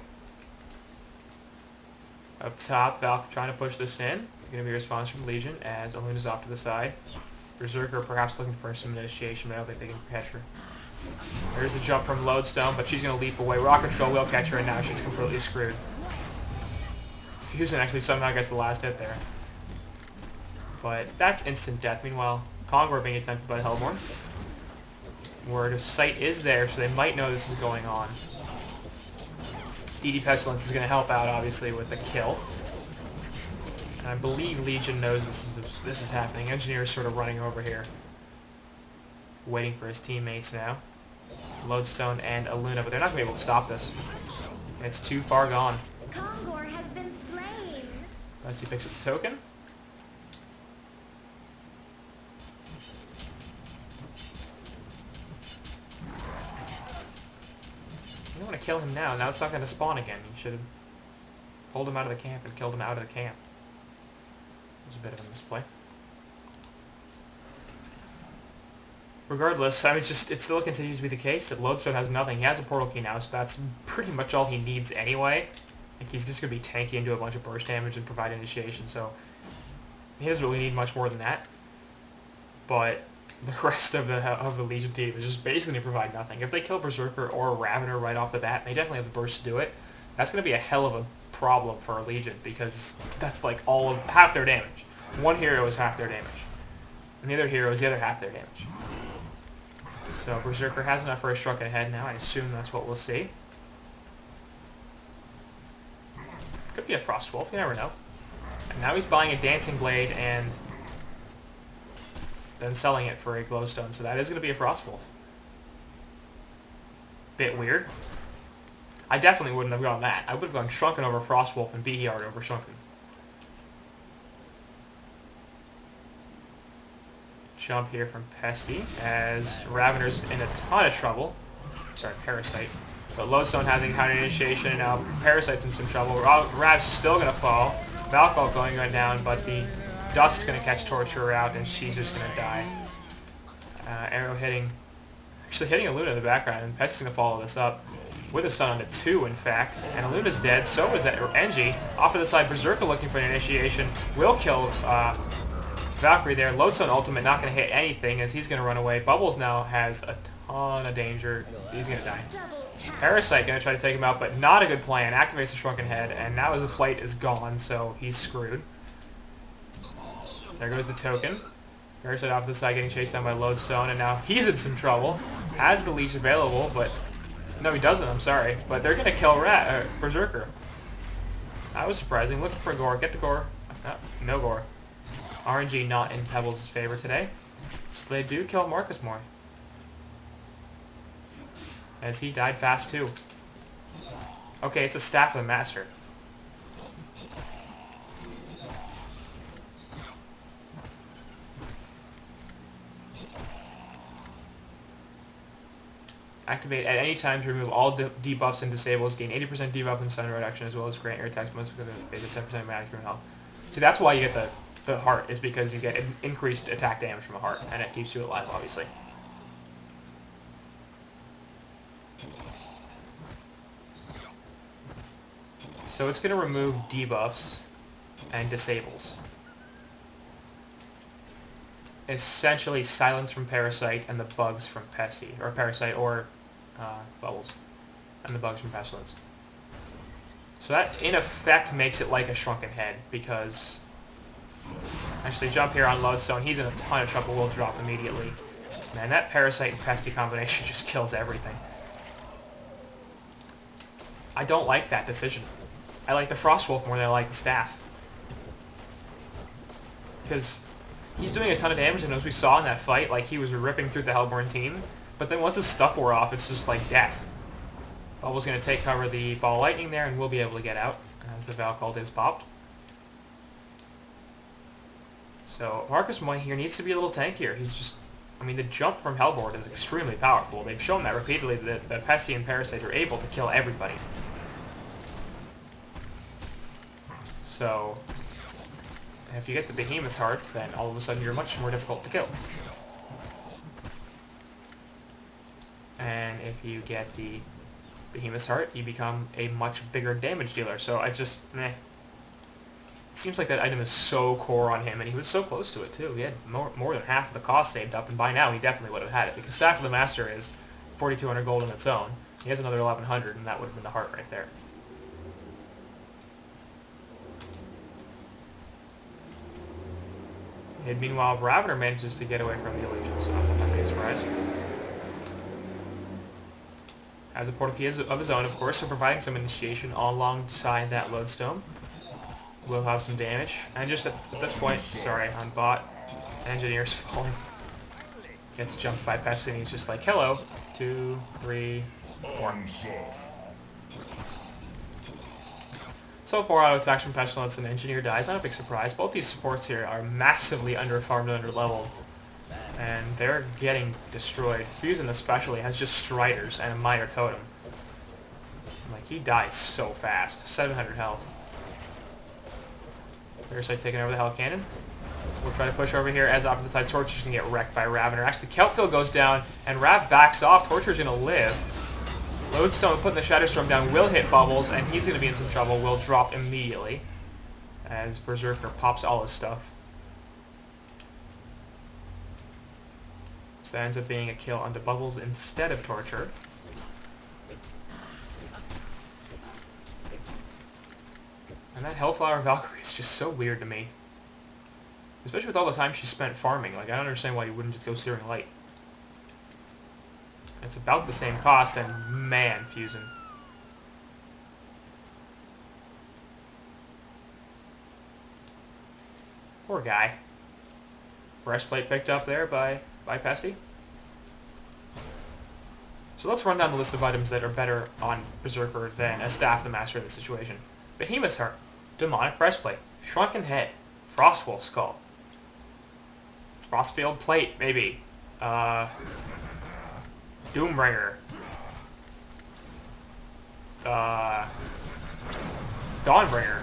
Up top, Valk trying to push this in. Going to be a response from Legion as Aluna's off to the side. Berserker perhaps looking for some initiation, but I don't think they can catch her. There's the jump from Lodestone, but she's going to leap away. Rock Control will catch her, and now she's completely screwed. Fusion actually somehow gets the last hit there. But that's instant death. Meanwhile, Kongor being attempted by Hellborn. Word of sight is there, so they might know this is going on. DD Pestilence is going to help out, obviously, with the kill. And I believe Legion knows this is happening. Engineer is sort of running over here, waiting for his teammates now. Lodestone and Aluna, but they're not going to be able to stop this. It's too far gone. Kongor has been slain. Bessie picks up the token. You don't want to kill him now. Now it's not going to spawn again. You should have pulled him out of the camp and killed him out of the camp. It was a bit of a misplay. Regardless, I mean, it still continues to be the case that Lodestone has nothing. He has a portal key now, so that's pretty much all he needs anyway. Like, he's just going to be tanky and do a bunch of burst damage and provide initiation, so he doesn't really need much more than that. But the rest of the Legion team is just basically going to provide nothing. If they kill Berserker or Ravener right off the bat, they definitely have the burst to do it. That's going to be a hell of a problem for our Legion, because that's like half their damage. One hero is half their damage, and the other hero is the other half their damage. So Berserker has enough for a Shrunken Head now. I assume that's what we'll see. Could be a Frost Wolf, you never know. And now he's buying a Dancing Blade and then selling it for a Glowstone, so that is going to be a Frost Wolf. Bit weird. I definitely wouldn't have gone that. I would have gone Shrunken over Frost Wolf and Beheart over Shrunken. Jump here from Pesty as Ravener's in a ton of trouble. Sorry, Parasite. But Lodestone having had an initiation, and now Parasite's in some trouble. Rav's still going to fall. Valkov going down, but the Dust's going to catch Torturer out, and she's just going to die. Arrow actually hitting Aluna in the background, and Pesty's going to follow this up with a stun on a 2, in fact. And Aluna's dead, so is Engie. Off to the side, Berserker looking for an initiation. Will kill Valkyrie there. Lodestone ultimate not going to hit anything as he's going to run away. Bubbles now has a ton of danger. He's going to die. Parasite going to try to take him out, but not a good plan. Activates the Shrunken Head, and now the flight is gone, so he's screwed. There goes the token. Parasite off to the side getting chased down by Lodestone, and now he's in some trouble. Has the leash available, but... No, he doesn't, I'm sorry. But they're going to kill Berserker. That was surprising. Looking for Gore. Get the Gore. No Gore. RNG not in Pebbles' favor today. So they do kill Marcus more. As he died fast too. Okay, it's a Staff of the Master. Activate at any time to remove all debuffs and disables. Gain 80% debuff and stun reduction, as well as grant your attacks bonus with a 10% maximum health. So that's why you get the heart, is because you get increased attack damage from a heart, and it keeps you alive, obviously. So it's going to remove debuffs and disables. Essentially silence from Parasite and the bugs from Pesty, or Parasite or Bubbles, and the bugs from Pestilence. So that in effect makes it like a shrunken head, because actually jump here on Lodestone, he's in a ton of trouble, will drop immediately. Man, that Parasite and Pesty combination just kills everything. I don't like that decision. I like the Frostwolf more than I like the Staff. Because he's doing a ton of damage, and as we saw in that fight, like, he was ripping through the Hellborn team, but then once his stuff wore off, it's just like death. Bubble's going to take cover of the Ball of Lightning there, and we'll be able to get out, as the Valcult is popped. So, Marcus Moy here needs to be a little tankier. He's just, I mean, the jump from Hellborn is extremely powerful. They've shown that repeatedly, that Pesty and Parasite are able to kill everybody. So, if you get the Behemoth's Heart, then all of a sudden you're much more difficult to kill. And if you get the Behemoth's Heart, you become a much bigger damage dealer. So I just, meh. It seems like that item is so core on him, and he was so close to it too. He had more than half of the cost saved up, and by now he definitely would have had it, because Staff of the Master is 4,200 gold on its own. He has another 1,100, and that would have been the heart right there. And meanwhile, Ravener manages to get away from the illusion, so that's not that big a surprise. Has a portal key of his own, of course, so providing some initiation alongside that Lodestone. Will have some damage. And just at this point, sorry, on bot, Engineer's falling. Gets jumped by Pesty, and he's just like, hello, 2, 3, 4. So 4 auto attacks from Pestilence, and Engineer dies. Not a big surprise. Both these supports here are massively under-farmed and under-leveled, and they're getting destroyed. Fusion especially has just Striders and a Minor Totem. Like, he dies so fast. 700 health. Parasite taking over the Hell Cannon. We'll try to push over here as off to the side. Torture's going to get wrecked by Ravener. Actually, Kelpville goes down, and Rav backs off. Torture's going to live. Lodestone putting the Shadow Storm down will hit Bubbles, and he's going to be in some trouble. Will drop immediately as Berserker pops all his stuff. So that ends up being a kill onto Bubbles instead of Torture. And that Hellflower Valkyrie is just so weird to me. Especially with all the time she spent farming. Like, I don't understand why you wouldn't just go Searing Light. It's about the same cost, and man, Fusion. Poor guy. Breastplate picked up there by Pesty. So let's run down the list of items that are better on Berserker than a Staff the Master in this situation. Behemoth's Heart, Demonic Breastplate, Shrunken Head, Frostwolf Skull, Frostfield Plate, maybe, Doombringer, Dawnbringer,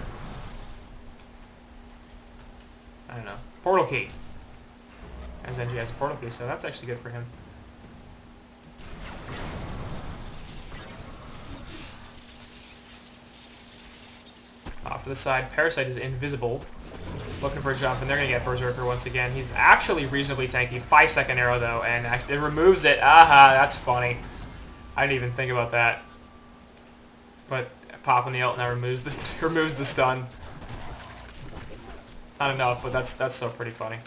I don't know, Portal Key, as NG has a Portal Key, so that's actually good for him. Off to the side, Parasite is invisible, looking for a jump, and they're going to get Berserker once again. He's actually reasonably tanky. 5-second arrow, though, and actually it removes it. Aha, that's funny. I didn't even think about that. But popping the ult now removes the stun. Not enough, but that's still pretty funny.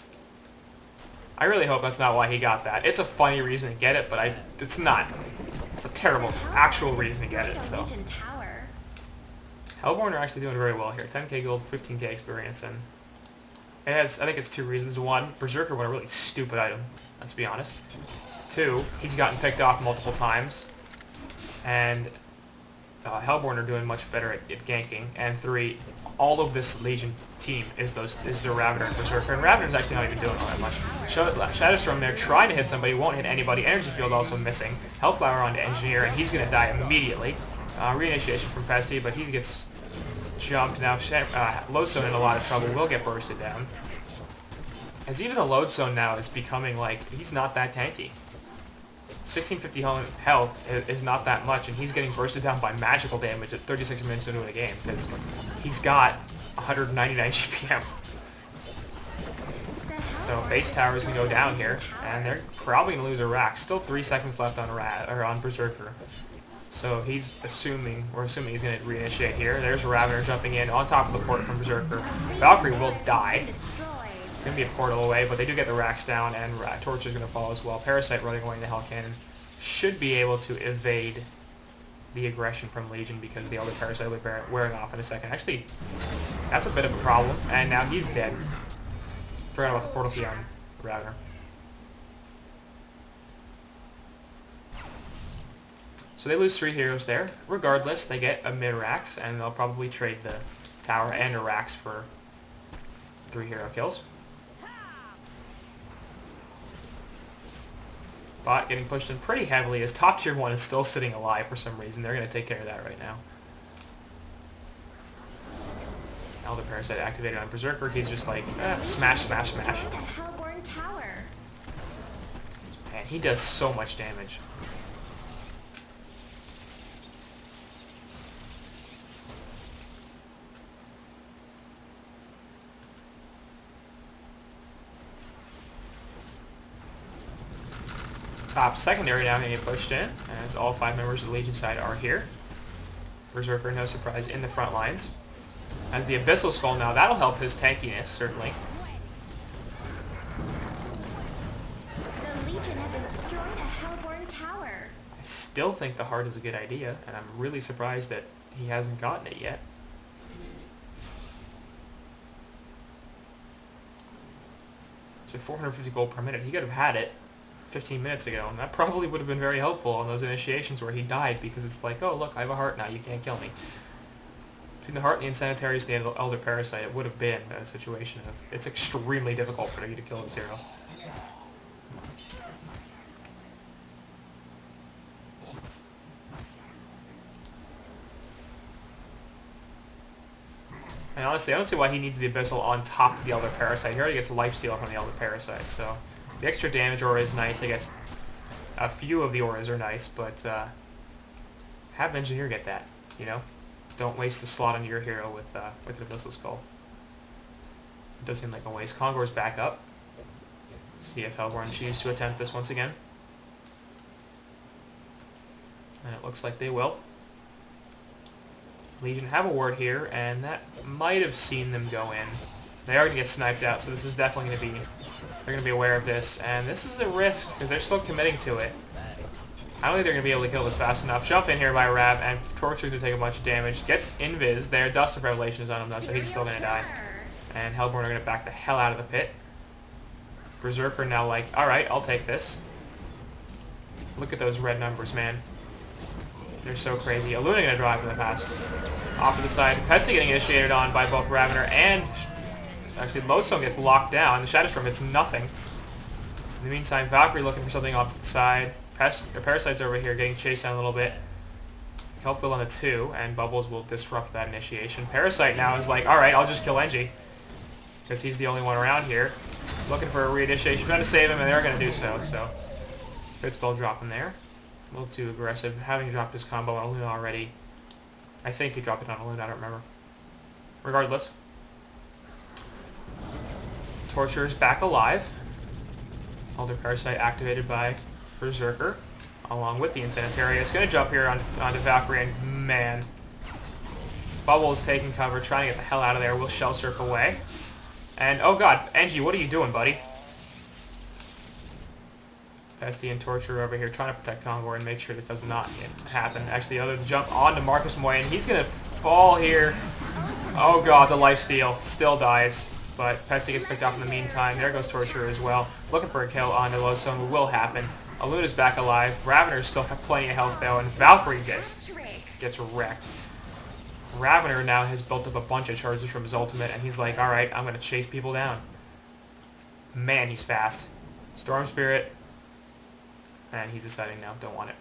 I really hope that's not why he got that. It's a funny reason to get it, but it's not. It's a terrible actual reason to get it, so. Hellborn are actually doing very well here. 10k gold, 15k experience, and it has, I think it's 2 reasons. 1, Berserker won a really stupid item, let's be honest. 2, he's gotten picked off multiple times. And Hellborn are doing much better at ganking. And 3, all of this Legion team is the Ravageur and Berserker. And Ravageur's actually not even doing all that much. Shadowstorm there trying to hit somebody, won't hit anybody. Energy Field also missing. Hellflower onto Engineer, and he's going to die immediately. Reinitiation from Pesty, but he gets jumped. Now Lodestone in a lot of trouble, will get bursted down. As even a Lodestone now is becoming like, he's not that tanky. 1650 health is not that much, and he's getting bursted down by magical damage at 36 minutes into the game, because he's got 199 GPM. So base tower is going to go down here, and they're probably going to lose a rack. Still 3 seconds left on on Berserker. So he's assuming, we're assuming he's going to reinitiate here. There's Ravageur jumping in on top of the port from Berserker. Valkyrie will die. Going to be a portal away, but they do get the racks down, and Torture's going to fall as well. Parasite running away in the Hell Cannon should be able to evade the aggression from Legion, because the Elder Parasite will be wearing off in a second. Actually, that's a bit of a problem, and now he's dead. Forgot about the portal key on Ravageur. So they lose 3 heroes there. Regardless, they get a mid-Rax, and they'll probably trade the tower and a Rax for 3 hero kills. Bot getting pushed in pretty heavily as top tier 1 is still sitting alive for some reason. They're going to take care of that right now. Elder Parasite activated on Berserker. He's just like, smash, smash, smash. Man, he does so much damage. Top secondary now going to get pushed in, as all 5 members of the Legion side are here. Berserker, no surprise, in the front lines. As the Abyssal Skull now, that'll help his tankiness, certainly. The Legion have destroyed a Hellborn tower. I still think the heart is a good idea, and I'm really surprised that he hasn't gotten it yet. It's at 450 gold per minute. He could have had it 15 minutes ago, and that probably would have been very helpful on those initiations where he died, because it's like, oh look, I have a heart now, you can't kill me. Between the heart and the Insanitarius and the Elder Parasite, it would have been a situation of, it's extremely difficult for you to kill this hero. And honestly, I don't see why he needs the Abyssal on top of the Elder Parasite. He already gets lifesteal from the Elder Parasite, so the extra damage aura is nice. I guess a few of the auras are nice, but have Engineer get that, you know? Don't waste the slot on your hero with an Abyssal Skull. It does seem like a waste. Kongor's back up. See if Hellborn choose to attempt this once again. And it looks like they will. Legion have a ward here, and that might have seen them go in. They are going to get sniped out, so this is definitely going to be... They're going to be aware of this, and this is a risk, because they're still committing to it. I don't think they're going to be able to kill this fast enough. Jump in here by Rab, and Torture's going to take a bunch of damage. Gets Invis there. Dust of Revelation is on him, though, so he's still going to die. And Hellborn are going to back the hell out of the pit. Berserker now like, alright, I'll take this. Look at those red numbers, man. They're so crazy. Aluna going to drive in the past. Off to the side. Pesty getting initiated on by both Ravener and... Actually, Lodestone gets locked down. The Shadowstorm hits nothing. In the meantime, Valkyrie looking for something off to the side. Parasite's over here getting chased down a little bit. Hellfield on a 2, and Bubbles will disrupt that initiation. Parasite now is like, alright, I'll just kill Engie. Because he's the only one around here. Looking for a reinitiation, trying to save him, and they're going to do so. So, Crit Spell dropping there. A little too aggressive, having dropped his combo on Luna already. I think he dropped it on Luna, I don't remember. Regardless. Torture's back alive. Elder Parasite activated by Berserker, along with the Insanitarius. Going to jump here onto Valkyrie, and man. Bubbles taking cover, trying to get the hell out of there. Will shell surf away. And, oh god, Engie, what are you doing, buddy? Pesty and Torture over here trying to protect Kongor and make sure this does not happen. Actually, the other jump onto Marcus Moy, and he's going to fall here. Oh god, the lifesteal still dies. But Pesty gets picked off in the meantime. There goes Torture as well. Looking for a kill on the Lodestone will happen. Aluna's back alive. Ravener's still have plenty of health though, and Valkyrie gets gets wrecked. Ravener now has built up a bunch of charges from his ultimate, and he's like, alright, I'm going to chase people down. Man, he's fast. Storm Spirit, and he's deciding now, don't want it.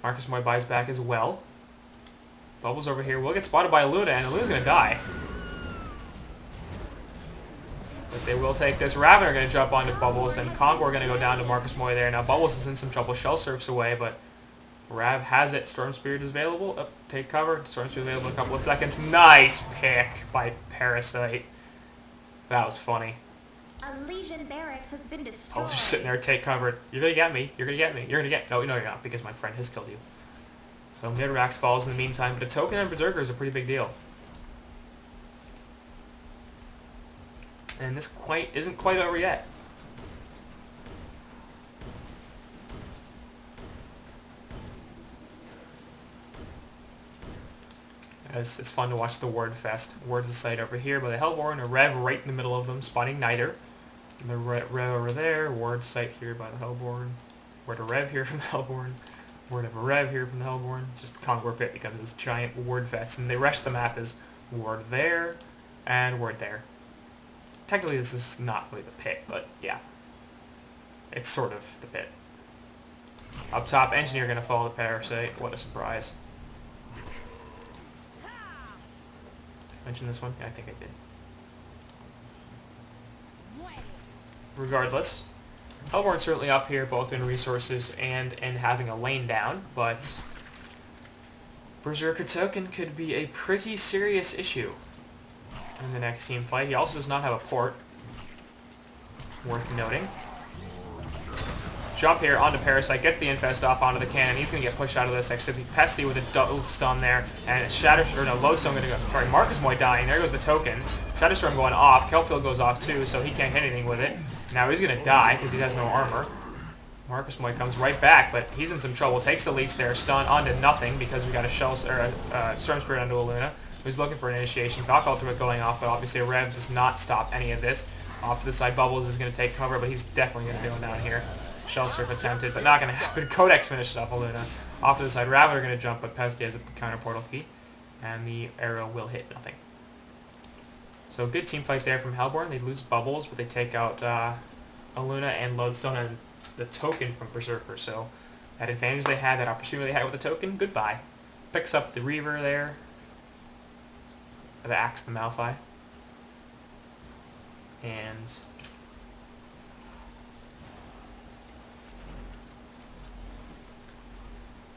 Marcus Moy buys back as well. Bubbles over here will get spotted by Luna, and Luna's going to die. But they will take this. Ravener going to jump onto Bubbles, and Kongor going to go down to Marcus Moy there. Now Bubbles is in some trouble. Shell Surf's away, but Rav has it. Storm Spirit is available. Oh, take cover. Storm Spirit available in a couple of seconds. Nice pick by Parasite. That was funny. A Legion barracks has been destroyed. Bubbles just sitting there, take cover. You're going to get me. You're going to get me. You're going to get... No, you're not, because my friend has killed you. So Midrax falls in the meantime, but a token on Berserker is a pretty big deal. And this isn't quite over yet. It's fun to watch the Word Fest. Word's the site over here by the Hellborn, a Rev right in the middle of them, spawning Niter. And the Rev over there, Word's site here by the Hellborn. Word of Rev here from the Hellborn. Word of a Rev here from the Hellborn. It's just Kongor Pit becomes this giant Word Fest, and the rest of the map is Word there and Word there. Technically this is not really the pit, but yeah. It's sort of the pit. Up top, Engineer going to follow the Parasite. What a surprise. Did I mention this one? Yeah, I think I did. Regardless, Hellborn's certainly up here, both in resources and in having a lane down, but Berserker token could be a pretty serious issue in the next team fight. He also does not have a port. Worth noting. Jump here onto Parasite, gets the infest off onto the cannon. He's going to get pushed out of this, except Pesty with a double stun there, and Lodestone going to go. Sorry, Marcus Moy dying. There goes the token. Shatterstorm going off. Kelpfield goes off too, so he can't hit anything with it. Now he's going to die because he has no armor. Marcus Moy comes right back, but he's in some trouble. Takes the leech there, stun onto nothing because we got a Storm Spirit onto a Luna. Who's looking for an initiation. Valk Ultimate going off, but obviously a Rev does not stop any of this. Off to the side, Bubbles is going to take cover, but he's definitely going to do it down here. Shell Surf attempted, but not going to happen. Codex finishes off a Luna. Off to the side, Rabbit are going to jump, but Pesty has a counter portal key, and the arrow will hit nothing. So good team fight there from Hellborn. They lose Bubbles, but they take out a Luna and Lodestone and the token from Berserker. So that advantage they had, that opportunity they had with the token, goodbye. Picks up the Reaver there. The Axe, the Malphite. And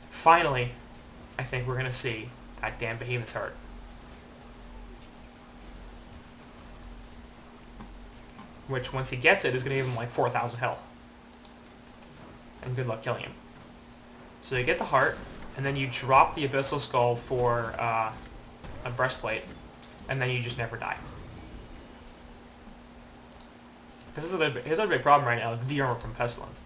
finally, I think we're going to see that damn Behemoth's Heart. Which, once he gets it, is going to give him like 4,000 health. And good luck killing him. So you get the heart, and then you drop the Abyssal Skull for a breastplate, and then you just never die. His other big problem right now is the D-armor from Pestilence.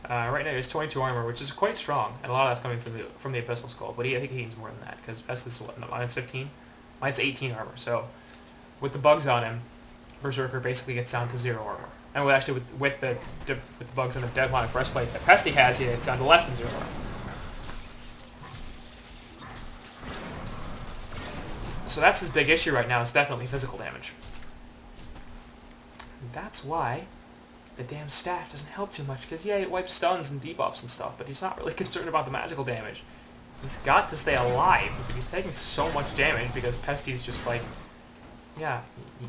Right now he has 22 armor, which is quite strong, and a lot of that's coming from the Abyssal Skull, but I think he needs more than that, because Pestilence is what, minus 15? Minus 18 armor, so with the bugs on him, Berserker basically gets down to 0 armor. And with the bugs on the Demonic Breastplate that Pesty has, he gets down to less than 0 armor. So that's his big issue right now, is definitely physical damage. And that's why the damn staff doesn't help too much, because yeah, it wipes stuns and debuffs and stuff, but he's not really concerned about the magical damage. He's got to stay alive, because he's taking so much damage, because Pesty's just like, yeah,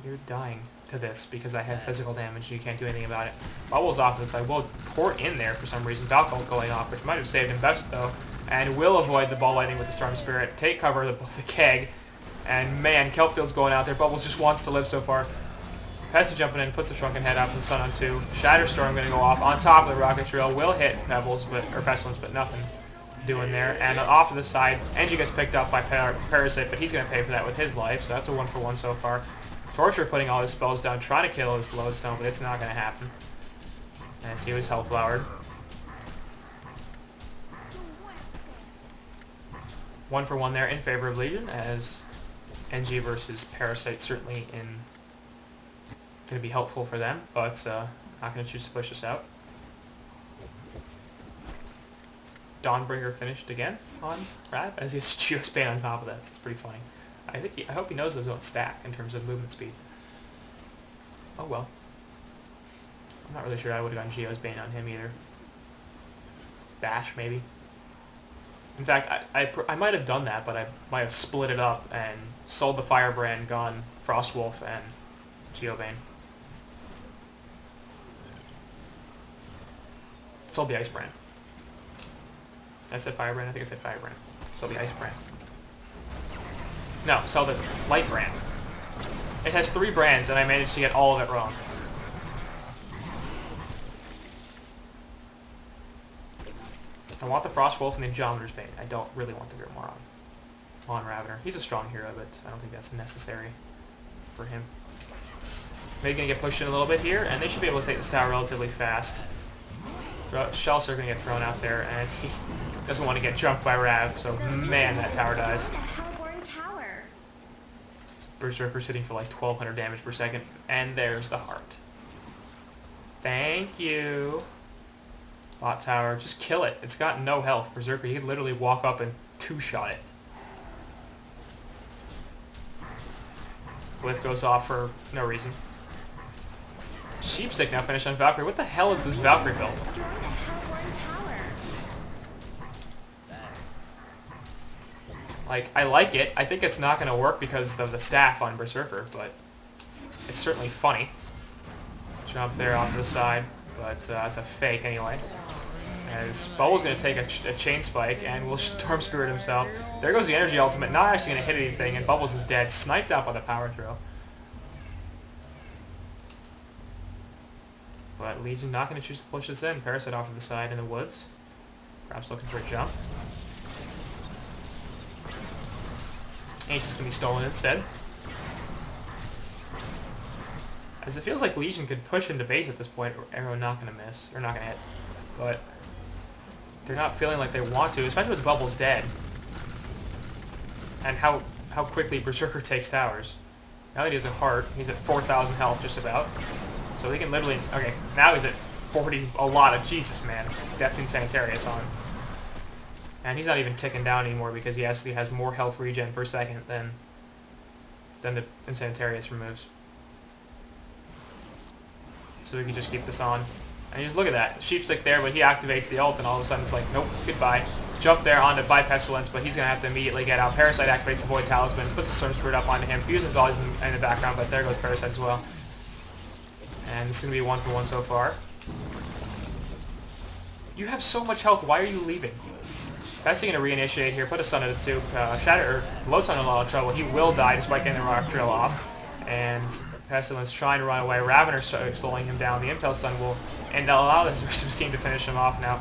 you're dying to this, because I have physical damage and you can't do anything about it. Bubbles off to the side, will port in there for some reason, Valkyrie going off, which might have saved him best though, and will avoid the ball lightning with the Storm Spirit, take cover of the keg, and man, Kelpfield's going out there, Bubbles just wants to live so far. Pesty jumping in, puts the Shrunken Head up and Sun on 2. Shatterstorm going to go off on top of the Rocket Drill, will hit Pebbles, or Pestilence, but nothing doing there. And off to the side, Engie gets picked up by Parasite, but he's going to pay for that with his life, so that's a 1-for-1 so far. Torture putting all his spells down, trying to kill his Lodestone, but it's not going to happen. As he was Hellflowered. 1-for-1 there in favor of Legion, as Engie versus Parasite certainly going to be helpful for them, but not going to choose to push us out. Dawnbringer finished again on Rab, as he has Geospan on top of that. So it's pretty funny. I hope he knows his own stack in terms of movement speed. Oh well. I'm not really sure I would have gone Geosbane on him either. Bash, maybe. In fact, I might have done that, but I might have split it up and sold the Firebrand, gone Frostwolf, and Geobane. Sold the Icebrand. I said Firebrand? I think I said Firebrand. Sold the Icebrand. No, sell the Light Brand. It has 3 brands, and I managed to get all of it wrong. I want the Frostwolf and the Geometer's Bane. I don't really want the Grimoire on Ravener. He's a strong hero, but I don't think that's necessary for him. They're going to get pushed in a little bit here, and they should be able to take this tower relatively fast. Shells are going to get thrown out there, and he doesn't want to get jumped by Rav, so man, that tower dies. It's Berserker sitting for like 1200 damage per second, and there's the heart. Thank you. Bot tower, just kill it. It's got no health. Berserker, you could literally walk up and 2-shot it. Glyph goes off for no reason. Sheepstick now finished on Valkyrie. What the hell is this Valkyrie build? Like, I like it. I think it's not going to work because of the staff on Berserker, but it's certainly funny. Jump there off to the side, but it's a fake anyway. As Bubble's going to take a chain spike and will Storm Spirit himself. There goes the energy ultimate, not actually going to hit anything, and Bubbles is dead, sniped out by the power throw. But Legion not going to choose to push this in. Parasite off to the side in the woods. Perhaps looking for a jump. Ancient's going to be stolen instead. As it feels like Legion could push into base at this point, or Arrow not going to miss, or not going to hit. But they're not feeling like they want to, especially with Bubbles dead. And how quickly Berserker takes towers. Now that he has a heart, he's at 4,000 health just about. So he can literally... Okay, now he's at 40, a lot of... Jesus, man. That's Insanitarius on. And he's not even ticking down anymore because he actually has more health regen per second than the Insanitarius removes. So we can just keep this on. And you just look at that. Sheepstick there, but he activates the ult, and all of a sudden it's like, nope, goodbye. Jump there onto by Pestilence, but he's going to have to immediately get out. Parasite activates the Void Talisman, puts the Storm Spirit up onto him. Fusion Volley's in the background, but there goes Parasite as well. And this is going to be 1-for-1 so far. You have so much health, why are you leaving? Best going to reinitiate here, put a Sun at the soup. Low Sun in a lot of trouble. He will die despite getting the Rock Drill off. And Pestilence trying to run away. Ravener slowing him down. The Impel Stun will allow this rest of his team to finish him off now.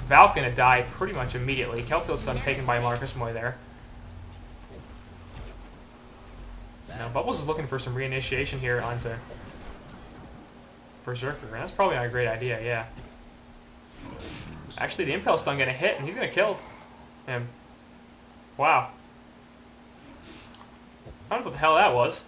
Valk going to die pretty much immediately. Kelpfield Stun taken by Marcus Moy there. Now Bubbles is looking for some reinitiation here onto Berserker, and that's probably not a great idea, yeah. Actually, the Impel Stun going to hit, and he's going to kill him. Wow. I don't know what the hell that was.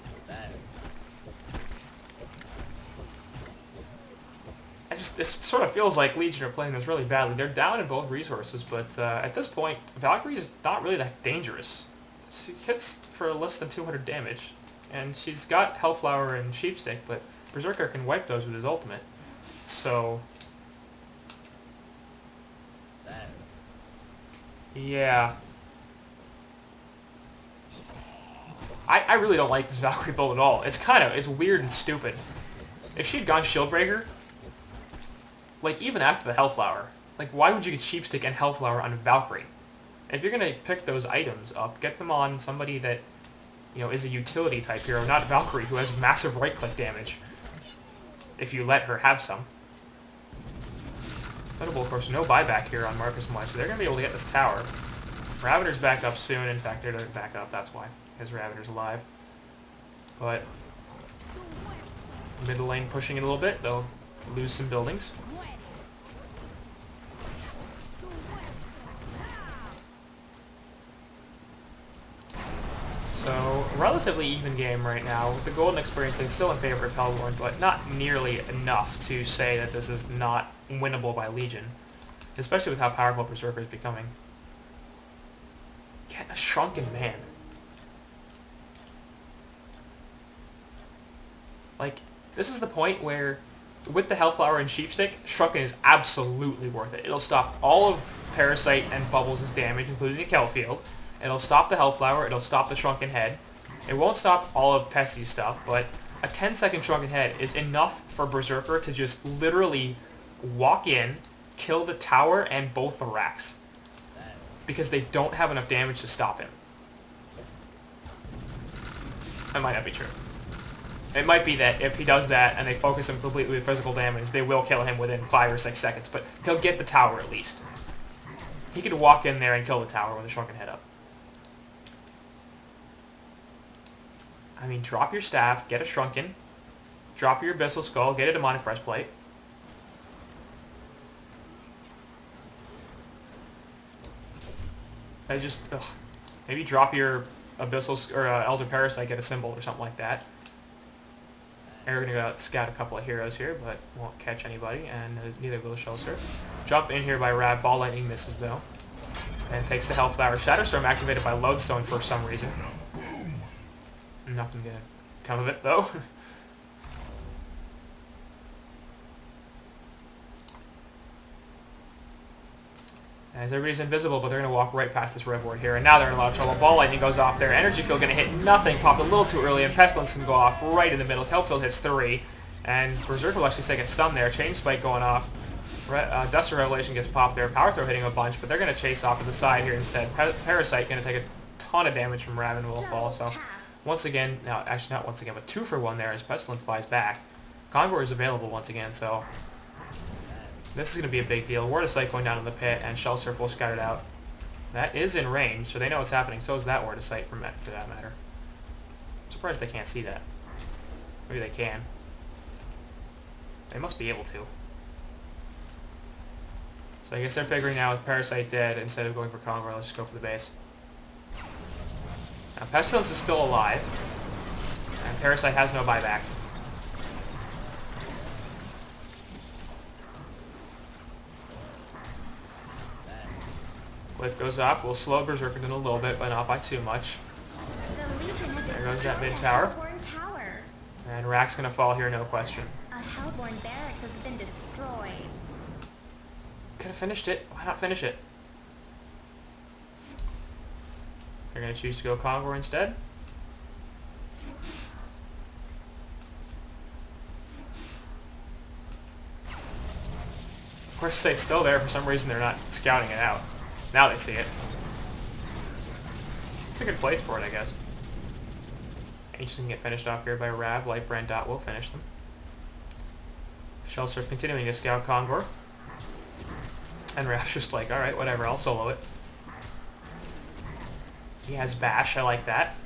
This sort of feels like Legion are playing this really badly. They're down in both resources, but at this point, Valkyrie is not really that dangerous. She hits for less than 200 damage, and she's got Hellflower and Sheepstick, but Berserker can wipe those with his ultimate. So, yeah. I really don't like this Valkyrie build at all. It's weird and stupid. If she'd gone Shieldbreaker, like, even after the Hellflower, like, why would you get Sheepstick and Hellflower on Valkyrie? If you're going to pick those items up, get them on somebody that, you know, is a utility type hero, not Valkyrie, who has massive right-click damage, if you let her have some. Notable, of course, no buyback here on Marcus Moy, so they're going to be able to get this tower. Ravener's back up soon. In fact, they're back up, that's why, because Ravener's alive. But middle lane pushing it a little bit, they'll lose some buildings. So, relatively even game right now, with the Golden Experience League still in favor of Hellborn, but not nearly enough to say that this is not winnable by Legion. especially with how powerful Berserker is becoming. Get a Shrunken Man. Like, this is the point where, with the Health Flower and Sheepstick, Shrunken is absolutely worth it. It'll stop all of Parasite and Bubbles' damage, including the Kill Field. It'll stop the Health Flower, it'll stop the Shrunken Head. It won't stop all of Pesty's stuff, but a 10-second Shrunken Head is enough for Berserker to just literally walk in, kill the tower and both the racks. Because they don't have enough damage to stop him. That might not be true. It might be that if he does that and they focus him completely with physical damage, they will kill him within 5 or 6 seconds, but he'll get the tower at least. He could walk in there and kill the tower with a Shrunken Head up. I mean, drop your staff, get a Shrunken, drop your Abyssal Skull, get a Demonic Breastplate. I just, maybe drop your Abyssal, or Elder Parasite, get a symbol or something like that. And we're going to go out scout a couple of heroes here, but won't catch anybody, and neither will Shellsurf. Jump in here by Rab, Ball Lightning misses though. And takes the Health Flower. Shadowstorm activated by Lodestone for some reason. Nothing going to come of it though. As everybody's invisible, but they're going to walk right past this Rev Ward here, and now they're in a lot of trouble. Ball Lightning goes off there. Energy Field going to hit nothing. Popped a little too early, and Pestilence can go off right in the middle. Kelp Field hits 3, and Berserker will actually take a stun there. Chain Spike going off. Duster Revelation gets popped there. Power Throw hitting a bunch, but they're going to chase off to the side here instead. Parasite going to take a ton of damage from Raven will fall. So once again, now actually not once again, but 2 for 1 there as Pestilence buys back. Convoy is available once again, so this is going to be a big deal. Ward of Sight going down in the pit, and Shellsurf will scout it out. That is in range, so they know what's happening. So is that Ward of Sight, for that matter. I'm surprised they can't see that. Maybe they can. They must be able to. So I guess they're figuring out with Parasite dead, instead of going for Convoy, let's just go for the base. Now, Pestilence is still alive, and Parasite has no buyback. Glyph goes up. We'll slow Berserker down a little bit, but not by too much. There goes that mid tower. And Rack's going to fall here, no question. A Hellborn barracks has been destroyed. Could have finished it. Why not finish it? They're going to choose to go Convoy instead. Of course, it's still there. For some reason, they're not scouting it out. Now they see it. It's a good place for it, I guess. Ancient can get finished off here by Rav. Lightbrand Dot will finish them. Shellsurf continuing to scout Condor. And Rav's just like, alright, whatever, I'll solo it. He has Bash, I like that.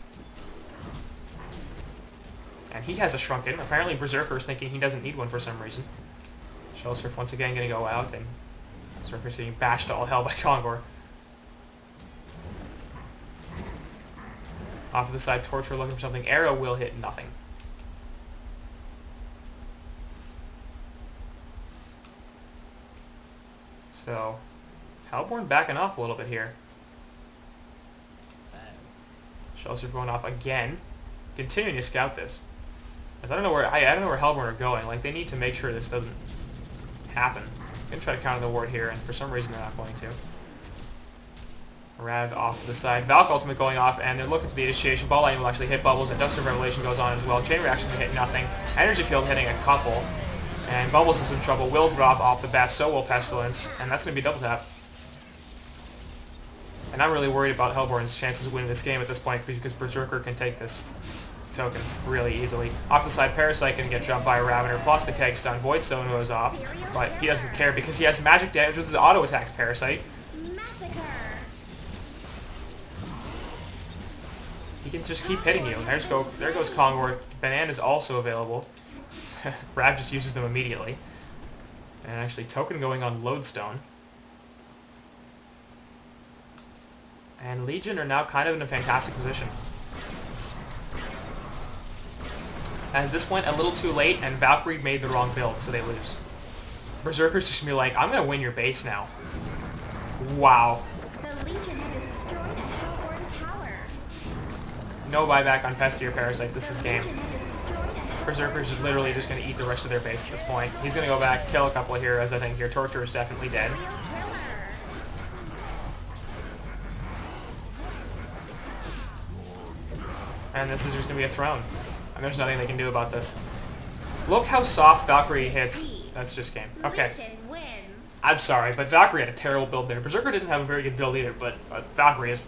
And he has a Shrunken. Apparently Berserker's thinking he doesn't need one for some reason. Shellsurf once again going to go out, and Berserker's getting bashed to all hell by Kongor. Off to the side, Torture looking for something. Arrow will hit nothing. So, Hellborn backing off a little bit here. Shellsurf going off again. Continuing to scout this. I don't know where Hellborn are going. Like, they need to make sure this doesn't happen. I'm going to try to counter the ward here, and for some reason they're not going to. Rav off to the side. Valk Ultimate going off, and they're looking for the initiation. Ball Lightning will actually hit Bubbles, and Dust of Revelation goes on as well. Chain Reaction can hit nothing. Energy Field hitting a couple. And Bubbles is in trouble. Will drop off the bat, so will Pestilence. And that's going to be double tap. And I'm really worried about Hellborn's chances of winning this game at this point, because Berserker can take this token really easily. Off the side, Parasite can get jumped by Ravener, plus the Keg Stun. Void Stone goes off, but he doesn't care because he has magic damage with his auto attacks, Parasite. He can just keep hitting you. There goes Kongor. Banana's also available. Rav just uses them immediately. And actually, token going on Lodestone. And Legion are now kind of in a fantastic position. At this point, a little too late, and Valkyrie made the wrong build, so they lose. Berserker's just going to be like, I'm going to win your base now. Wow. The Legion have destroyed a Hellborn tower. No buyback on Pesty or Parasite. This is The game. Legion have destroyed a Hellborn Berserker's just tower. literally just going to eat the rest of their base at this point. He's going to go back, kill a couple of heroes, I think here. Torture is definitely dead. Serial killer. And this is just going to be a throne. And there's nothing they can do about this. Look how soft Valkyrie hits. That's just game. Okay. Legion wins. I'm sorry, but Valkyrie had a terrible build there. Berserker didn't have a very good build either, but Valkyrie is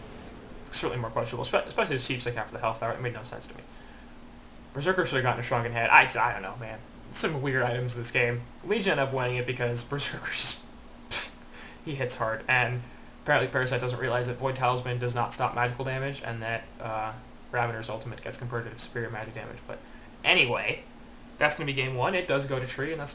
certainly more questionable, especially the Sheep's like half of the health. It made no sense to me. Berserker should have gotten a shrunken head. I don't know, man. Some weird items in this game. Legion ended up winning it because Berserker just... he hits hard, and apparently Parasite doesn't realize that Void Talisman does not stop magical damage, and that Ravener's ultimate gets converted to superior magic damage. But anyway, that's going to be game one. It does go to tree, and that's